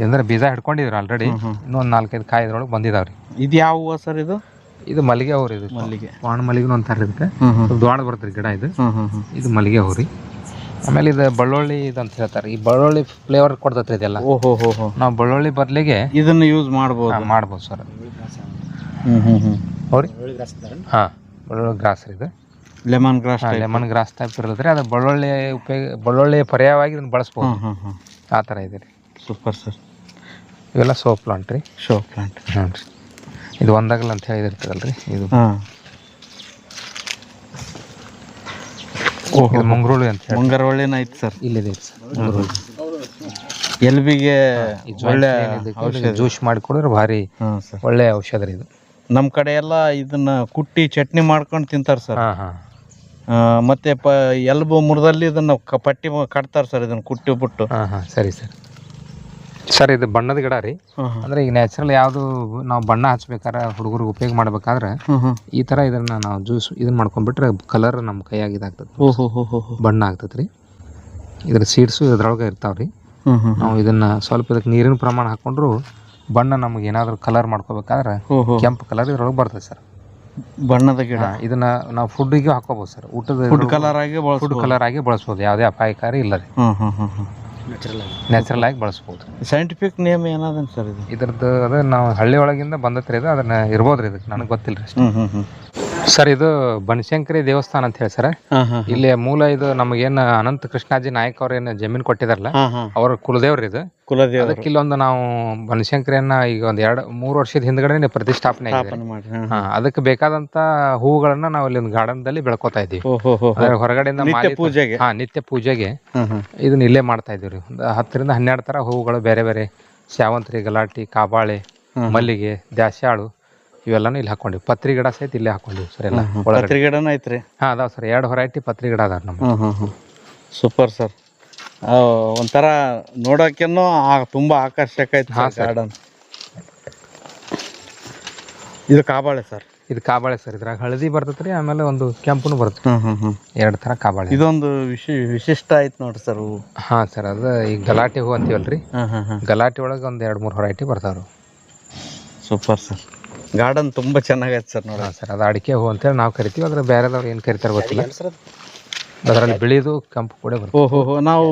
Speaker 1: ಅಂದ್ರೆ ಬೀಜ ಹಿಡ್ಕೊಂಡಿದ್ರಿ ಆಲ್ರೆಡಿ. ಇನ್ನೊಂದ್ 4-5 ಕಾಯಿ ಇದ್ರೊಳಗೆ ಬಂದಿದಾವ್ರಿ.
Speaker 2: ಇದು ಯಾವ ಹೂವ ಸರ್?
Speaker 1: ಇದು ಮಲ್ಲಿಗೆ ಹೂ ರೀ. ಇದು
Speaker 2: ಮಲ್ಲಿಗೆ,
Speaker 1: ವಾಣ ಮಲ್ಲಿಗೆ ಅಂತಾರ. ಇದಕ್ಕೆ ದ್ವಾಡ ಬರ್ತರಿ ಗಿಡ. ಇದು ಮಲ್ಲಿಗೆ ಹೂ ರೀ. ಆಮೇಲೆ ಇದು ಬಳ್ಳುಳ್ಳಿ ಇದಂತ ಹೇಳ್ತಾರೆ. ಈ ಬಳ್ಳುಳ್ಳಿ ಫ್ಲೇವರ್ ಕೊಡ್ತೈತ್ರಿ ಇದೆಲ್ಲ. ನಾವು ಬಳ್ಳುಳ್ಳಿ ಬದಲಿಗೆ
Speaker 2: ಇದನ್ನ ಯೂಸ್ ಮಾಡ್ಬೋದು
Speaker 1: ಸರ್. ಹೌರಿ. ಬಳ್ಳುಳ್ಳಿ ಗ್ರಾಸ್ ರೀ. ಇದು ಲೆಮನ್ ಗ್ರಾಸ್ ಟೈಪ್ ಇರ್ತೈತ್ರಿ. ಅದು ಬಳ್ಳುಳ್ಳಿ ಪರ್ಯಾಯವಾಗಿ ಇದನ್ನ ಬಳಸ್ಬೋದು. ಆ ಥರ ಇದೆ ರೀ.
Speaker 2: Super sir.
Speaker 1: ಇವೆಲ್ಲ ಶೋ ಪ್ಲಾಂಟ್ ರೀ.
Speaker 2: Show plant.
Speaker 1: ಹ್ಞೂ ರೀ. ಇದು ಒಂದಾಗಲ್ಲ ಅಂತ ಹೇಳಿದಿರ್ತದಲ್ರಿ. ಇದು ಮುಂಗ್ರೋಳಿ ಅಂತ ಹೇಳಿ.
Speaker 2: ಮುಂಗರವಳ್ಳಿನ ಐತಿ ಸರ್.
Speaker 1: ಇಲ್ಲಿದೆ ಸರ್.
Speaker 2: ಎಲ್ಬಿಗೆ ಒಳ್ಳೆ
Speaker 1: ಜ್ಯೂಸ್ ಮಾಡಿ ಕೊಡಿದ್ರೆ ಭಾರಿ ಒಳ್ಳೆ ಔಷಧ ರೀ ಇದು.
Speaker 2: ನಮ್ಮ ಕಡೆ ಎಲ್ಲ ಇದನ್ನ ಕುಟ್ಟಿ ಚಟ್ನಿ ಮಾಡ್ಕೊಂಡು ತಿಂತಾರೆ ಸರ್. ಮತ್ತೆ ಎಲ್ಬು ಮುರಿದಲ್ಲಿ ಇದನ್ನ ಪಟ್ಟಿ ಕಟ್ತಾರೆ ಸರ್. ಇದನ್ನ ಕುಟ್ಟಿ ಬಿಟ್ಟು.
Speaker 1: ಸರಿ ಸರ್. ಇದು ಬಣ್ಣದ ಗಿಡ ರೀ. ಅಂದ್ರೆ ಈಗ ನ್ಯಾಚುರಲ್ ಯಾವ್ದು ನಾವು ಬಣ್ಣ ಹಚ್ಬೇಕಾದ್ರೆ ಹುಡುಗರಿಗೆ ಉಪಯೋಗ ಮಾಡ್ಬೇಕಾದ್ರೆ ಈ ತರ ಇದನ್ನ ನಾವು ಜ್ಯೂಸ್ ಇದನ್ನ ಮಾಡ್ಕೊಂಡ್ಬಿಟ್ರೆ ಕಲರ್ ನಮ್ಮ ಕೈಯಾಗಿ ಇದಾಗ್ತದೆ, ಬಣ್ಣ ಆಗ್ತದ್ರಿ. ಇದ್ರ ಸೀಡ್ಸು ಇದ್ರೊಳಗೆ ಇರ್ತಾವ್ರಿ. ನಾವು ಇದನ್ನ ಸ್ವಲ್ಪ ಇದಕ್ಕೆ ನೀರಿನ ಪ್ರಮಾಣ ಹಾಕೊಂಡ್ರು ಬಣ್ಣ ನಮ್ಗೆ ಏನಾದ್ರು ಕಲರ್ ಮಾಡ್ಕೋಬೇಕಾದ್ರೆ ಕೆಂಪು ಕಲರ್ ಇದ್ರೊಳಗೆ ಬರ್ತದೆ ಸರ್.
Speaker 2: ಬಣ್ಣದ ಗಿಡ.
Speaker 1: ಇದನ್ನ ನಾವು ಫುಡ್ಡಿಗೆ ಹಾಕೋಬಹುದು ಸರ್. ಫುಡ್ ಕಲರ್ ಆಗಿ ಬಳಸ್ಬೋದು. ಯಾವುದೇ ಅಪಾಯಕಾರಿ ಇಲ್ಲ ರೀ. ನ್ಯಾಚುರಲ್ ಆಗಿ ಬಳಸ್ಬೋದು.
Speaker 2: ಸೈಂಟಿಫಿಕ್ ನೇಮ್ ಏನಾದ ಸರ್
Speaker 1: ಇದ್ರದ್ದು? ಅದೇ ನಾವು ಹಳ್ಳಿ ಒಳಗಿಂದ ಬಂದತ್ರಿ. ಇದು ಅದನ್ನ ಇರ್ಬೋದ್ರಿ. ಇದಕ್ಕೆ ನನಗೆ ಗೊತ್ತಿಲ್ಲ ರೀ ಸರ್. ಇದು ಬನಶಂಕರಿ ದೇವಸ್ಥಾನ ಅಂತ ಹೇಳಿ ಸರ್. ಇಲ್ಲಿ ಮೂಲ ಇದು ನಮಗೇನು ಅನಂತ ಕೃಷ್ಣಾಜಿ ನಾಯಕ್ ಅವ್ರ ಏನು ಜಮೀನು ಕೊಟ್ಟಿದಾರಲ್ಲ ಅವ್ರ ಕುಲದೇವ್ರಿ. ಇದು ಅದಕ್ಕೆ ಇಲ್ಲೊಂದು ನಾವು ಬನಶಂಕರಿಯನ್ನ ಈಗ 2-3 ವರ್ಷದ ಹಿಂದ್ಗಡೆ ಪ್ರತಿಷ್ಠಾಪನೆ ಆಗಿದೆ. ಅದಕ್ಕೆ ಬೇಕಾದಂತ ಹೂಗಳನ್ನ ನಾವು ಇಲ್ಲಿ ಒಂದು ಗಾರ್ಡನ್ ದಲ್ಲಿ ಬೆಳ್ಕೊತಾ ಇದೀವಿ. ಹೊರಗಡೆಯಿಂದ ನಿತ್ಯ ಪೂಜೆಗೆ ಇದನ್ನ ಇಲ್ಲೇ ಮಾಡ್ತಾ ಇದೀವ್ರಿ. 10-12 ತರ ಹೂಗಳು, ಬೇರೆ ಬೇರೆ ಶಾವಂತ್ರಿ, ಗಲಾಟಿ, ಕಾಬಾಳೆ, ಮಲ್ಲಿಗೆ, ದಾಸ್ಯಾಳು ಇವೆಲ್ಲಾನು ಇಲ್ಲಿ ಹಾಕೊಂಡಿವಿ. ಪತ್ರಿ ಗಿಡ ಸಹಿತ ಇಲ್ಲೇ ಹಾಕೊಂಡಿವಿ ಸರ್. ಎಲ್ಲ
Speaker 2: ಪತ್ರಿ ಗಿಡನ ಐತ್ರಿ.
Speaker 1: ಅದಾವ ಸರ್. 2 ವೆರೈಟಿ ಪತ್ರಿ ಗಿಡ ಅದಾರ ನಮ್ಮ.
Speaker 2: Super sir. ಒಂಥರ ನೋಡೋಕೆನೂ ತುಂಬಾ ಆಕರ್ಷಕ ಐತಿ ಗಾರ್ಡನ್. ಇದು ಕಾಬಾಳೆ ಸರ್.
Speaker 1: ಇದು ಕಾಬಾಳೆ ಸರ್. ಇದ್ರಾಗ ಹಳದಿ ಬರ್ತೈತ್ರಿ, ಆಮೇಲೆ ಒಂದು ಕೆಂಪುನು ಬರ್ತೈತಿ. 2 ತರ ಕಾಬಾಳೆ.
Speaker 2: ಇದೊಂದು ವಿಶಿಷ್ಟ ಐತಿ ನೋಡ್ರಿ ಸರ್.
Speaker 1: ಸರ್. ಅದು ಈ ಗಲಾಟೆ ಹೂ ಅಂತೀವಲ್ರಿ. ಗಲಾಟೆ ಒಳಗೆ ಒಂದು 2-3 ವೆರೈಟಿ ಬರ್ತಾವ್ರು.
Speaker 2: Super sir. ಗಾರ್ಡನ್ ತುಂಬಾ ಚೆನ್ನಾಗೈತೆ ಸರ್. ನೋಡಿ
Speaker 1: ಸರ್. ಅದು ಅಡಿಕೆ ಹೂ ಅಂತೇಳಿ ನಾವು ಕರಿತೀವಿ. ಅದ್ರ ಬೇರೆದವ್ರು ಏನು ಕರಿತಾರೆ ಗೊತ್ತಿಲ್ಲ. ಅದರಲ್ಲಿ ಬಿಳಿದು ಕೆಂಪು ಕೂಡ ಬರ್ತದೆ.
Speaker 2: ನಾವು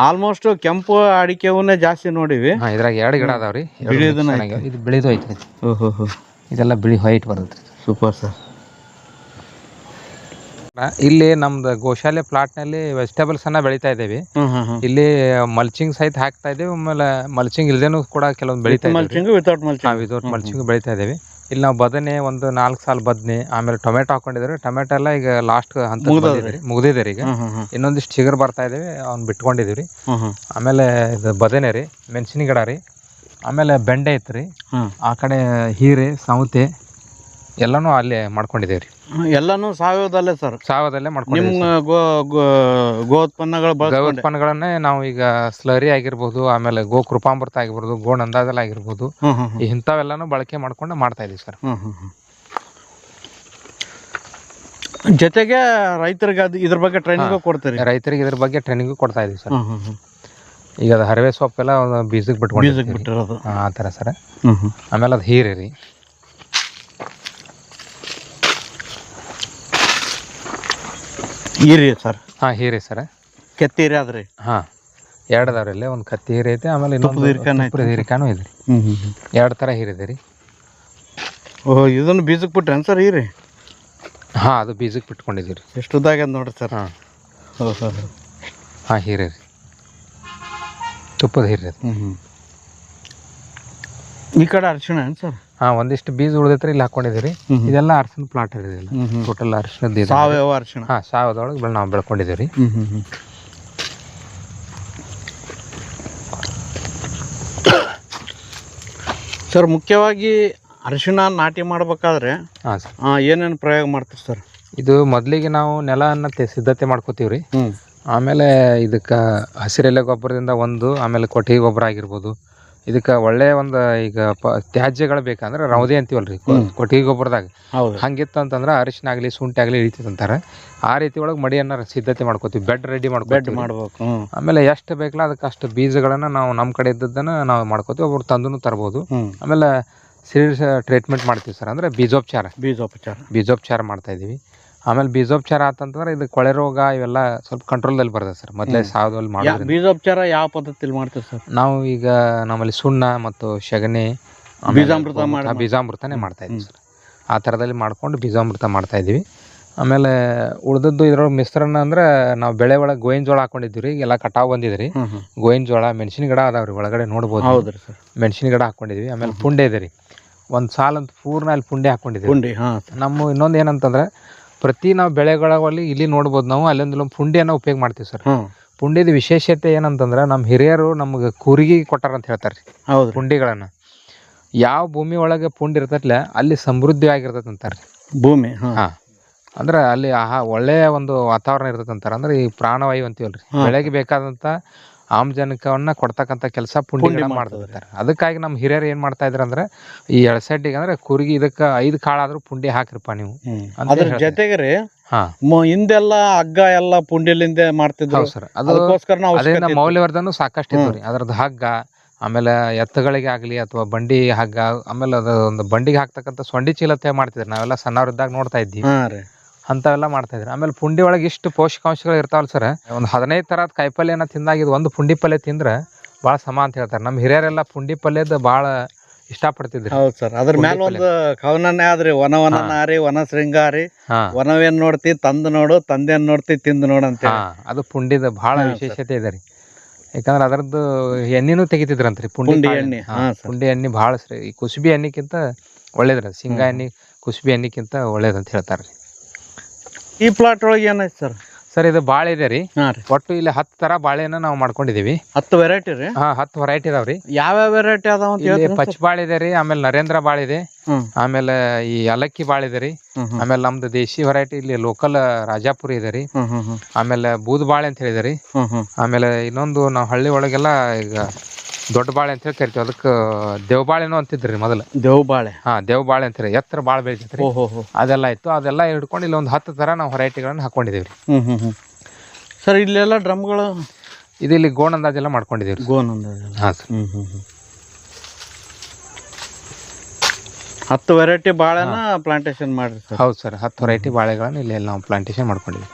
Speaker 2: ಆಲ್ಮೋಸ್ಟ್ ಕೆಂಪು ಅಡಿಕೆ ಹೂನೇ ಜಾಸ್ತಿ ನೋಡಿವಿ.
Speaker 1: ಇದ್ರಾಗ 2 ಗಿಡ ಅದಾವ್ರಿ. ಇದು ಬಿಳಿದು ಐತ್ರಿ. ಇದೆಲ್ಲ ಬಿಳಿ ವೈಟ್ ಬರುತ್ತೆ.
Speaker 2: Super sir.
Speaker 1: ಇಲ್ಲಿ ನಮ್ದು ಗೋಶಾಲೆ ಪ್ಲಾಟ್ ನಲ್ಲಿ ವೆಜಿಟೇಬಲ್ಸ್ ಅನ್ನ ಬೆಳಿತಾ ಇದ್ದೇವೆ. ಇಲ್ಲಿ ಮಲ್ಚಿಂಗ್ ಸಹಿತ ಹಾಕ್ತಾ ಇದ್ದೇವೆ. ಆಮೇಲೆ ಮಲ್ಚಿಂಗ್ ಇಲ್ದೇನು ಕೂಡ ಕೆಲವೊಂದು ಬೆಳಿತಾ ಇದ್ದೇವೆ. ವಿತೌಟ್ ಮಲ್ಚಿಂಗ್ ಬೆಳಿತಾ ಇದ್ದೇವೆ. ಇಲ್ಲಿ ನಾವು ಬದನೆ ಒಂದು 4 ಸಾಲ ಬದನೆ, ಆಮೇಲೆ ಟೊಮೆಟೊ ಹಾಕೊಂಡಿದ್ರೆ. ಟೊಮೆಟೊ ಎಲ್ಲ ಈಗ ಲಾಸ್ಟ್ ಹಂತ ಮುಗಿದಿದೆ ಈಗ. ಇನ್ನೊಂದಿಷ್ಟು ಚಿಗರ್ ಬರ್ತಾ ಇದ್ದೇವೆ, ಅವ್ನು ಬಿಟ್ಕೊಂಡಿದೀವಿ. ಆಮೇಲೆ ಇದು ಬದನೆ ರೀ, ಮೆಣಸಿನ ಗಿಡ ರೀ, ಆಮೇಲೆ ಬೆಂಡೆ ಐತ್ರಿ. ಆ ಕಡೆ ಹೀರೆ, ಸೌತೆ ಎಲ್ಲಾನು ಅಲ್ಲೇ ಮಾಡ್ಕೊಂಡಿದ್ದೇವೆ ರೀ.
Speaker 2: ಎಲ್ಲಾನು ಸಾವಯವದಲ್ಲೇ ಸರ್.
Speaker 1: ಸಾವಯವದಲ್ಲೇ ಮಾಡ್ಕೊಂಡು
Speaker 2: ನಿಮ್ಮ ಗೋ
Speaker 1: ಉತ್ಪನ್ನಗಳನ್ನೇ ನಾವು ಈಗ ಸ್ಲರಿ ಆಗಿರ್ಬೋದು, ಆಮೇಲೆ ಗೋ ಕೃಪಾಮೃತ ಆಗಿರ್ಬೋದು, ಗೋ ನಂದಾದಲ್ ಆಗಿರ್ಬೋದು, ಇಂಥವೆಲ್ಲಾನು ಬಳಕೆ ಮಾಡ್ಕೊಂಡು ಮಾಡ್ತಾ ಇದೀವಿ ಸರ್.
Speaker 2: ಜೊತೆಗೆ ರೈತರಿಗೆ ಇದ್ರ ಬಗ್ಗೆ ಟ್ರೈನಿಂಗ್ ಕೊಡ್ತೀರಿ?
Speaker 1: ರೈತರಿಗೆ ಇದ್ರ ಬಗ್ಗೆ ಟ್ರೈನಿಂಗ್ ಕೊಡ್ತಾ ಇದೀವಿ ಸರ್. ಈಗ ಅದು ಹರವೆ ಸೊಪ್ಪೆಲ್ಲ ಬೀಜಕ್ಕೆ ಬಿಟ್ಕೊಂಡಿರೋದು ಆ ಥರ ಸರ್. ಆಮೇಲೆ ಅದು ಹೀರೆ ರೀ.
Speaker 2: ಹೀರೆ ಸರ್.
Speaker 1: ಹೀರೆ ಸರ್.
Speaker 2: ಕೆತ್ತೀರಿ ಆದ್ರಿ.
Speaker 1: ಎರಡು ಅದಾವ್ರಿ ಇಲ್ಲೇ, ಒಂದು ಕತ್ತಿ ಹೀರೆ ಐತೆ, ಆಮೇಲೆ ಇನ್ನೊಂದು ತುಪ್ಪದ ಹೀರಿಕಾನು ಇದೆ ರೀ. ಎರಡು ಥರ ಹೀರಿದೆ ರೀ.
Speaker 2: ಓಹ್, ಇದನ್ನು ಬೀಜಕ್ಕೆ ಬಿಟ್ರೇನು ಸರ್ ಹೀರಿ?
Speaker 1: ಹಾಂ, ಅದು ಬೀಜಕ್ಕೆ ಬಿಟ್ಕೊಂಡಿದ್ದೀವಿ ರೀ.
Speaker 2: ಎಷ್ಟು ಉದ್ದಾಗ್ಯದ ನೋಡ್ರಿ ಸರ್.
Speaker 1: ಹಾಂ ಹಾಂ, ಹೀರೆ ರೀ, ತುಪ್ಪದ ಹೀರೆ ಅದು.
Speaker 2: ಈ ಕಡೆ ಅರಿಶಿಣ ಏನು ಸರ್?
Speaker 1: ಹಾಂ, ಒಂದಿಷ್ಟು ಬೀಜ ಉಳಿದೈತ್ರಿ, ಇಲ್ಲಿ ಹಾಕೊಂಡಿದ್ದೀವಿ ರೀ. ಇದೆಲ್ಲ ಅರಿಶಿನ ಪ್ಲಾಟ್ ಇರೋದಿಲ್ಲ, ಟೋಟಲ್ ಅರಿಶಿನದ್ದು.
Speaker 2: ಸಾವಯವ ಅರಿಶಿಣ.
Speaker 1: ಹಾಂ, ಸಾವಯವದೊಳಗೆ ನಾವು ಬೆಳ್ಕೊಂಡಿದ್ದೀವಿ ರೀ.
Speaker 2: ಸರ್, ಮುಖ್ಯವಾಗಿ ಅರಿಶಿಣ ನಾಟಿ ಮಾಡ್ಬೇಕಾದ್ರೆ
Speaker 1: ಹಾಂ ಸರ್,
Speaker 2: ಏನೇನು ಪ್ರಯೋಗ ಮಾಡ್ತೀವಿ ಸರ್?
Speaker 1: ಇದು ಮೊದಲಿಗೆ ನಾವು ನೆಲವನ್ನು ಸಿದ್ಧತೆ ಮಾಡ್ಕೋತೀವಿ ರೀ. ಆಮೇಲೆ ಇದಕ್ಕೆ ಹಸಿರೆಲೆ ಗೊಬ್ಬರದಿಂದ ಒಂದು, ಆಮೇಲೆ ಕೊಟ್ಟಿಗೆ ಗೊಬ್ಬರ ಆಗಿರ್ಬೋದು. ಇದಕ್ಕೆ ಒಳ್ಳೆಯ ಒಂದು ಈಗ ತ್ಯಾಜ್ಯಗಳು ಬೇಕಂದ್ರೆ ರೌದೆ ಅಂತೀವಲ್ರಿ ಕೊಟ್ಟಿಗೆ ಗೊಬ್ಬರದಾಗ, ಹಂಗಿತ್ತು ಅಂತಂದ್ರೆ ಅರಿಶಿನ ಆಗಲಿ ಶುಂಠಿ ಆಗಲಿ ಇಳಿತೈತೆ ಅಂತಾರೆ. ಆ ರೀತಿ ಒಳಗೆ ಮಡಿಯನ್ನು ಸಿದ್ಧತೆ ಮಾಡ್ಕೋತೀವಿ, ಬೆಡ್ ರೆಡಿ ಮಾಡ್ಬೇಕು. ಆಮೇಲೆ ಎಷ್ಟು ಬೇಕಲ್ಲ ಅದಕ್ಕೆ ಅಷ್ಟು ಬೀಜಗಳನ್ನು ನಾವು ನಮ್ಮ ಕಡೆ ಇದ್ದದ್ದನ್ನು ನಾವು ಮಾಡ್ಕೋತೀವಿ, ಒಬ್ಬರು ತಂದು ತರ್ಬೋದು. ಆಮೇಲೆ ಸೀಡ್ಸ್ ಟ್ರೀಟ್ಮೆಂಟ್ ಮಾಡ್ತೀವಿ ಸರ್, ಅಂದರೆ ಬೀಜೋಪಚಾರ ಮಾಡ್ತಾ ಇದ್ದೀವಿ. ಆಮೇಲೆ ಬೀಜೋಪಚಾರ ಆತಂತಂದ್ರೆ ಇದು ಕೊಳೆ ರೋಗ ಇವೆಲ್ಲ ಸ್ವಲ್ಪ ಕಂಟ್ರೋಲ್ದಲ್ಲಿ ಬರ್ತದೆ ಸರ್. ಮೊದಲೇ ಸಾವಯವದಲ್ಲಿ ಮಾಡೋದು.
Speaker 2: ಬೀಜೋಪಚಾರ ಯಾವ ಪದ್ಧತಿಯಲ್ಲಿ ಮಾಡ್ತೀವಿ ಸರ್?
Speaker 1: ನಾವು ಈಗ ನಮ್ಮಲ್ಲಿ ಸುಣ್ಣ ಮತ್ತು ಸಗಣಿ ಬೀಜಾಮೃತನೇ ಮಾಡ್ತಾ ಇದ್ದೀವಿ ಸರ್. ಆ ಥರದಲ್ಲಿ ಮಾಡ್ಕೊಂಡು ಬೀಜಾಮೃತ ಮಾಡ್ತಾ ಇದ್ದೀವಿ. ಆಮೇಲೆ ಉಳಿದದ್ದು ಇದ್ರೊಳಗೆ ಮಿಶ್ರಣ ಅಂದ್ರೆ ನಾವು ಬೆಳೆ ಒಳಗೆ ಗೋವಿನ ಜೋಳ ಹಾಕೊಂಡಿದ್ದೀವಿ ರೀ. ಎಲ್ಲ ಕಟಾವು ಬಂದಿದೆ ರೀ. ಗೋವಿನ ಜೋಳ, ಮೆಣಸಿನ ಗಿಡ ಅದಾವ್ರಿ ಒಳಗಡೆ ನೋಡ್ಬೋದು.
Speaker 2: ಹೌದ್ರಿ ಸರ್,
Speaker 1: ಮೆಣಸಿನ ಗಿಡ ಹಾಕೊಂಡಿದ್ವಿ. ಆಮೇಲೆ ಪುಂಡೆ ಇದೆ ರೀ, ಒಂದು ಸಾಲಂತ ಪೂರ್ಣ ಅಲ್ಲಿ ಪುಂಡೆ ಹಾಕೊಂಡಿದ್ದೀವಿ. ನಮ್ಮ ಇನ್ನೊಂದು ಏನಂತಂದ್ರೆ ಪ್ರತಿ ನಾವು ಬೆಳೆಗಳಲ್ಲಿ ಇಲ್ಲಿ ನೋಡ್ಬೋದು, ನಾವು ಅಲ್ಲೊಂದು ಪುಂಡಿಯನ್ನು ಉಪಯೋಗ ಮಾಡ್ತೀವಿ ಸರ್. ಪುಂಡಿದ ವಿಶೇಷತೆ ಏನಂತಂದ್ರೆ ನಮ್ಮ ಹಿರಿಯರು ನಮ್ಗೆ ಕೂರಿಗೆ ಕೊಟ್ಟಾರ ಅಂತ ಹೇಳ್ತಾರೆ ರೀ ಪುಂಡಿಗಳನ್ನು. ಯಾವ ಭೂಮಿ ಒಳಗೆ ಪುಂಡಿ ಇರ್ತೈತ್ಲೆ ಅಲ್ಲಿ ಸಮೃದ್ಧಿ ಆಗಿರ್ತೈತೆ ಅಂತಾರೆ
Speaker 2: ಭೂಮಿ.
Speaker 1: ಹಾಂ, ಅಂದ್ರೆ ಅಲ್ಲಿ ಒಳ್ಳೆಯ ಒಂದು ವಾತಾವರಣ ಇರ್ತೈತೆ ಅಂತಾರೆ. ಅಂದ್ರೆ ಈ ಪ್ರಾಣವಾಯು ಅಂತೀವಲ್ರಿ, ಬೆಳೆಗೆ ಬೇಕಾದಂಥ ಆಮ್ಲಜನಕವನ್ನ ಕೊಡ್ತಕ್ಕಂಥ ಕೆಲಸ ಪುಂಡಿ ಮಾಡ್ತಿರ್ತಾರೆ. ಅದಕ್ಕಾಗಿ ನಮ್ಮ ಹಿರಿಯರು ಏನು ಮಾಡ್ತಾ ಇದ್ರು ಅಂದ್ರೆ ಈ ಎಳಸಡ್ಡಿಗೆ ಅಂದ್ರೆ ಕುರುಗಿ ಇದಕ್ಕೆ 5 ಕಾಳಾದ್ರೂ ಪುಂಡಿ ಹಾಕ್ರಿಪ್ಪ ನೀವು.
Speaker 2: ಅದ್ರ ಜೊತೆಗೆ ರೀ ಹಿಂದೆಲ್ಲ ಹಗ್ಗ ಎಲ್ಲ ಪುಂಡಿಲಿಂದ ಮಾಡ್ತಿದ್ರು ಸರ್.
Speaker 1: ಅದರಿಂದ ಮೌಲ್ಯವರ್ಧನ ಸಾಕಷ್ಟು ಇತ್ತು ರೀ. ಅದ್ರದ್ದು ಹಗ್ಗ, ಆಮೇಲೆ ಎತ್ತುಗಳಿಗೆ ಆಗಲಿ ಅಥವಾ ಬಂಡಿ ಹಗ್ಗ, ಆಮೇಲೆ ಅದು ಒಂದು ಬಂಡಿಗೆ ಹಾಕ್ತಕ್ಕಂಥ ಸೊಂಡಿ ಚೀಲತೆ ಮಾಡ್ತಿದ್ರು. ನಾವೆಲ್ಲ ಸಣ್ಣವ್ರಿದ್ದಾಗ ನೋಡ್ತಾ ಇದ್ವಿ, ಅಂಥವೆಲ್ಲ ಮಾಡ್ತಾ ಇದ್ರಿ. ಆಮೇಲೆ ಪುಂಡಿ ಒಳಗೆ ಇಷ್ಟು ಪೋಷಕಾಂಶಗಳು ಇರ್ತಾವಲ್ಲ ಸರ್, ಒಂದು 15 ಥರದ ಕಾಯಿಪಲ್ಯನ ತಿಂದಾಗಿದ್ದು ಒಂದು ಪುಂಡಿ ಪಲ್ಯ ತಿಂದ್ರೆ ಭಾಳ ಸಮ ಅಂತ ಹೇಳ್ತಾರೆ. ನಮ್ಮ ಹಿರಿಯರೆಲ್ಲ ಪುಂಡಿ ಪಲ್ಯದ ಭಾಳ ಇಷ್ಟಪಡ್ತಿದ್ರು.
Speaker 2: ಹೌದು ಸರ್, ಅದ್ರ ಮೇಲೆ ಒಂದು ಕವನನೇ ಆದ್ರಿ, ವನ ನಾರಿ ವನ ಶೃಂಗಾರಿ, ವನವೇನ್ ನೋಡ್ತಿ ತಂದು ನೋಡು, ತಂದೆನ್ ನೋಡ್ತಿ ತಿಂದು ನೋಡು ಅಂತ.
Speaker 1: ಅದು ಪುಂಡಿದ ಭಾಳ ವಿಶೇಷತೆ ಇದೆ ರೀ. ಯಾಕಂದ್ರೆ ಅದರದ್ದು ಎಣ್ಣೆನೂ ತೆಗಿತಿದ್ರಂತ್ರಿ, ಪುಂಡಿ ಎಣ್ಣೆ. ಪುಂಡಿ ಎಣ್ಣೆ ಭಾಳ ಈ ಕುಸುಬಿ ಎಣ್ಣೆಕ್ಕಿಂತ ಒಳ್ಳೇದ್ರಿ, ಶೇಂಗಾ ಎಣ್ಣೆ ಕುಸುಬಿ ಎಣ್ಣೆಕ್ಕಿಂತ ಒಳ್ಳೇದಂತ ಹೇಳ್ತಾರೆ ರೀ.
Speaker 2: ಈ ಪ್ಲಾಟ್ ಒಳಗೆ ಏನಾಯ್ತು ಸರ್?
Speaker 1: ಸರ್, ಇದು ಬಾಳೆ ಇದೆ ರೀ. ಒಟ್ಟು ಇಲ್ಲಿ 10 ಥರ ಬಾಳೆನ ನಾವು ಮಾಡ್ಕೊಂಡಿದೀವಿ.
Speaker 2: 10 ವೆರೈಟಿ ರೀ?
Speaker 1: 10 ವೆರೈಟಿ ಇದಾವ್ರಿ.
Speaker 2: ಯಾವ್ಯಾವ ವೆರೈಟಿ ಅದಾವ?
Speaker 1: ಪಚ್ಚ ಬಾಳೆ ಇದೆ ರೀ, ಆಮೇಲೆ ನರೇಂದ್ರ ಬಾಳೆ ಇದೆ, ಆಮೇಲೆ ಈ ಏಲಕ್ಕಿ ಬಾಳೆ ಇದೆ ರೀ, ಆಮೇಲೆ ನಮ್ದು ದೇಶಿ ವೆರೈಟಿ ಇಲ್ಲಿ ಲೋಕಲ್ ರಾಜಾಪುರಿ ಇದೆ ರೀ, ಆಮೇಲೆ ಬೂದ್ ಬಾಳೆ ಅಂತ ಹೇಳಿದೆ ರೀ, ಆಮೇಲೆ ಇನ್ನೊಂದು ನಾವು ಹಳ್ಳಿ ಒಳಗೆಲ್ಲ ಈಗ ದೊಡ್ಡ ಬಾಳೆ ಅಂತ ಹೇಳಿ ಕರಿತೀವಿ, ಅದಕ್ಕೆ ದೇವಬಾಳೆನೋ ಅಂತಿದ್ರಿ ಮೊದಲು.
Speaker 2: ದೇವಬಾಳೆ?
Speaker 1: ದೇವಬಾಳೆ ಅಂತೀರಿ. ಎತ್ತರ ಬಾಳೆ ಬೆಳಿತೈತ್ರಿ, ಅದೆಲ್ಲ ಇತ್ತು. ಅದೆಲ್ಲ ಹಿಡ್ಕೊಂಡು ಇಲ್ಲಿ ಒಂದು 10 ಥರ ನಾವು ವೆರೈಟಿಗಳನ್ನ ಹಾಕೊಂಡಿದ್ದೀವಿ ರೀ.
Speaker 2: ಸರ್, ಇಲ್ಲೆಲ್ಲ ಡ್ರಮ್ಗಳು
Speaker 1: ಇದು ಇಲ್ಲಿ ಗೋಣ್ ಅಂದಾಜೆಲ್ಲ ಮಾಡ್ಕೊಂಡಿದ್ದೀವಿ ರೀ.
Speaker 2: ಗೋಣ್ ಅಂದಾಜು?
Speaker 1: ಹಾಂ ಸರ್.
Speaker 2: 10 ವೆರೈಟಿ ಬಾಳೆನ ಪ್ಲಾಂಟೇಶನ್ ಮಾಡ್ರಿ ಸರ್?
Speaker 1: ಹೌದು ಸರ್, 10 ವೆರೈಟಿ ಬಾಳೆಗಳನ್ನ ಇಲ್ಲಿ ನಾವು ಪ್ಲಾಂಟೇಶನ್ ಮಾಡ್ಕೊಂಡಿದ್ದೀವಿ.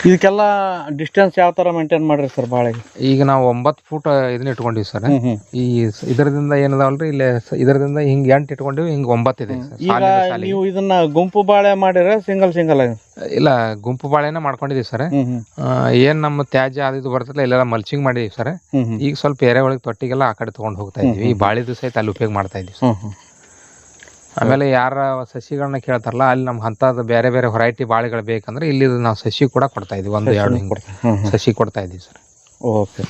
Speaker 2: ಇದಕ್ಕೆಲ್ಲ ಡಿಸ್ಟೆನ್ಸ್ ಯಾವ ತರ ಮೇಂಟೈನ್ ಮಾಡ್ರಿ ಸರ್ ಬಾಳೆಗೆ?
Speaker 1: ಈಗ ನಾವು 9 ಫೂಟ್ ಇದನ್ನ ಇಟ್ಕೊಂಡಿವಿ ಸರ್. ಈ ಇದರದಿಂದ ಏನದಾವಲ್ರಿ ಇಲ್ಲಿ ಇದರದಿಂದ ಹಿಂಗ್ 8 ಇಟ್ಕೊಂಡಿವಿ, ಹಿಂಗ್ 9 ಇದೆ.
Speaker 2: ಈಗ ನೀವು ಇದನ್ನ ಗುಂಪು ಬಾಳೆ ಮಾಡಿರ ಸಿಂಗಲ್
Speaker 1: ಇಲ್ಲ, ಗುಂಪು ಬಾಳೆನ ಮಾಡ್ಕೊಂಡಿದೀವಿ ಸರ್. ಏನ್ ನಮ್ಮ ತ್ಯಾಜ್ಯ ಅದು ಇದು ಬರ್ತಲ್ಲ ಇಲ್ಲೆಲ್ಲ ಮಲ್ಚಿಂಗ್ ಮಾಡಿದೀವಿ ಸರ್. ಈಗ ಸ್ವಲ್ಪ ಎರೆಹುಳಗೆ ತೊಟ್ಟಿಗೆಲ್ಲ ಆ ಕಡೆ ತಗೊಂಡ್ ಹೋಗ್ತಾ ಇದೀವಿ. ಈ ಬಾಳಿದು ಸಹಿತ ಅಲ್ಲಿ ಉಪಯೋಗ ಮಾಡ್ತಾ ಇದೀವಿ. ಆಮೇಲೆ ಯಾರ ಸಸಿಗಳನ್ನ ಕೇಳ್ತಾರಲ್ಲ ಅಲ್ಲಿ ನಮ್ಗೆ ಅಂಥದ್ದು ಬೇರೆ ಬೇರೆ ವೆರೈಟಿ ಬಾಳೆಗಳು ಬೇಕಂದ್ರೆ ಇಲ್ಲಿ ನಾವು ಸಸಿ ಕೂಡ ಕೊಡ್ತಾ ಇದೀವಿ. 1-2 ಸಸಿ ಕೊಡ್ತಾ ಇದೀವಿ ಸರ್.
Speaker 2: ಓಕೆ.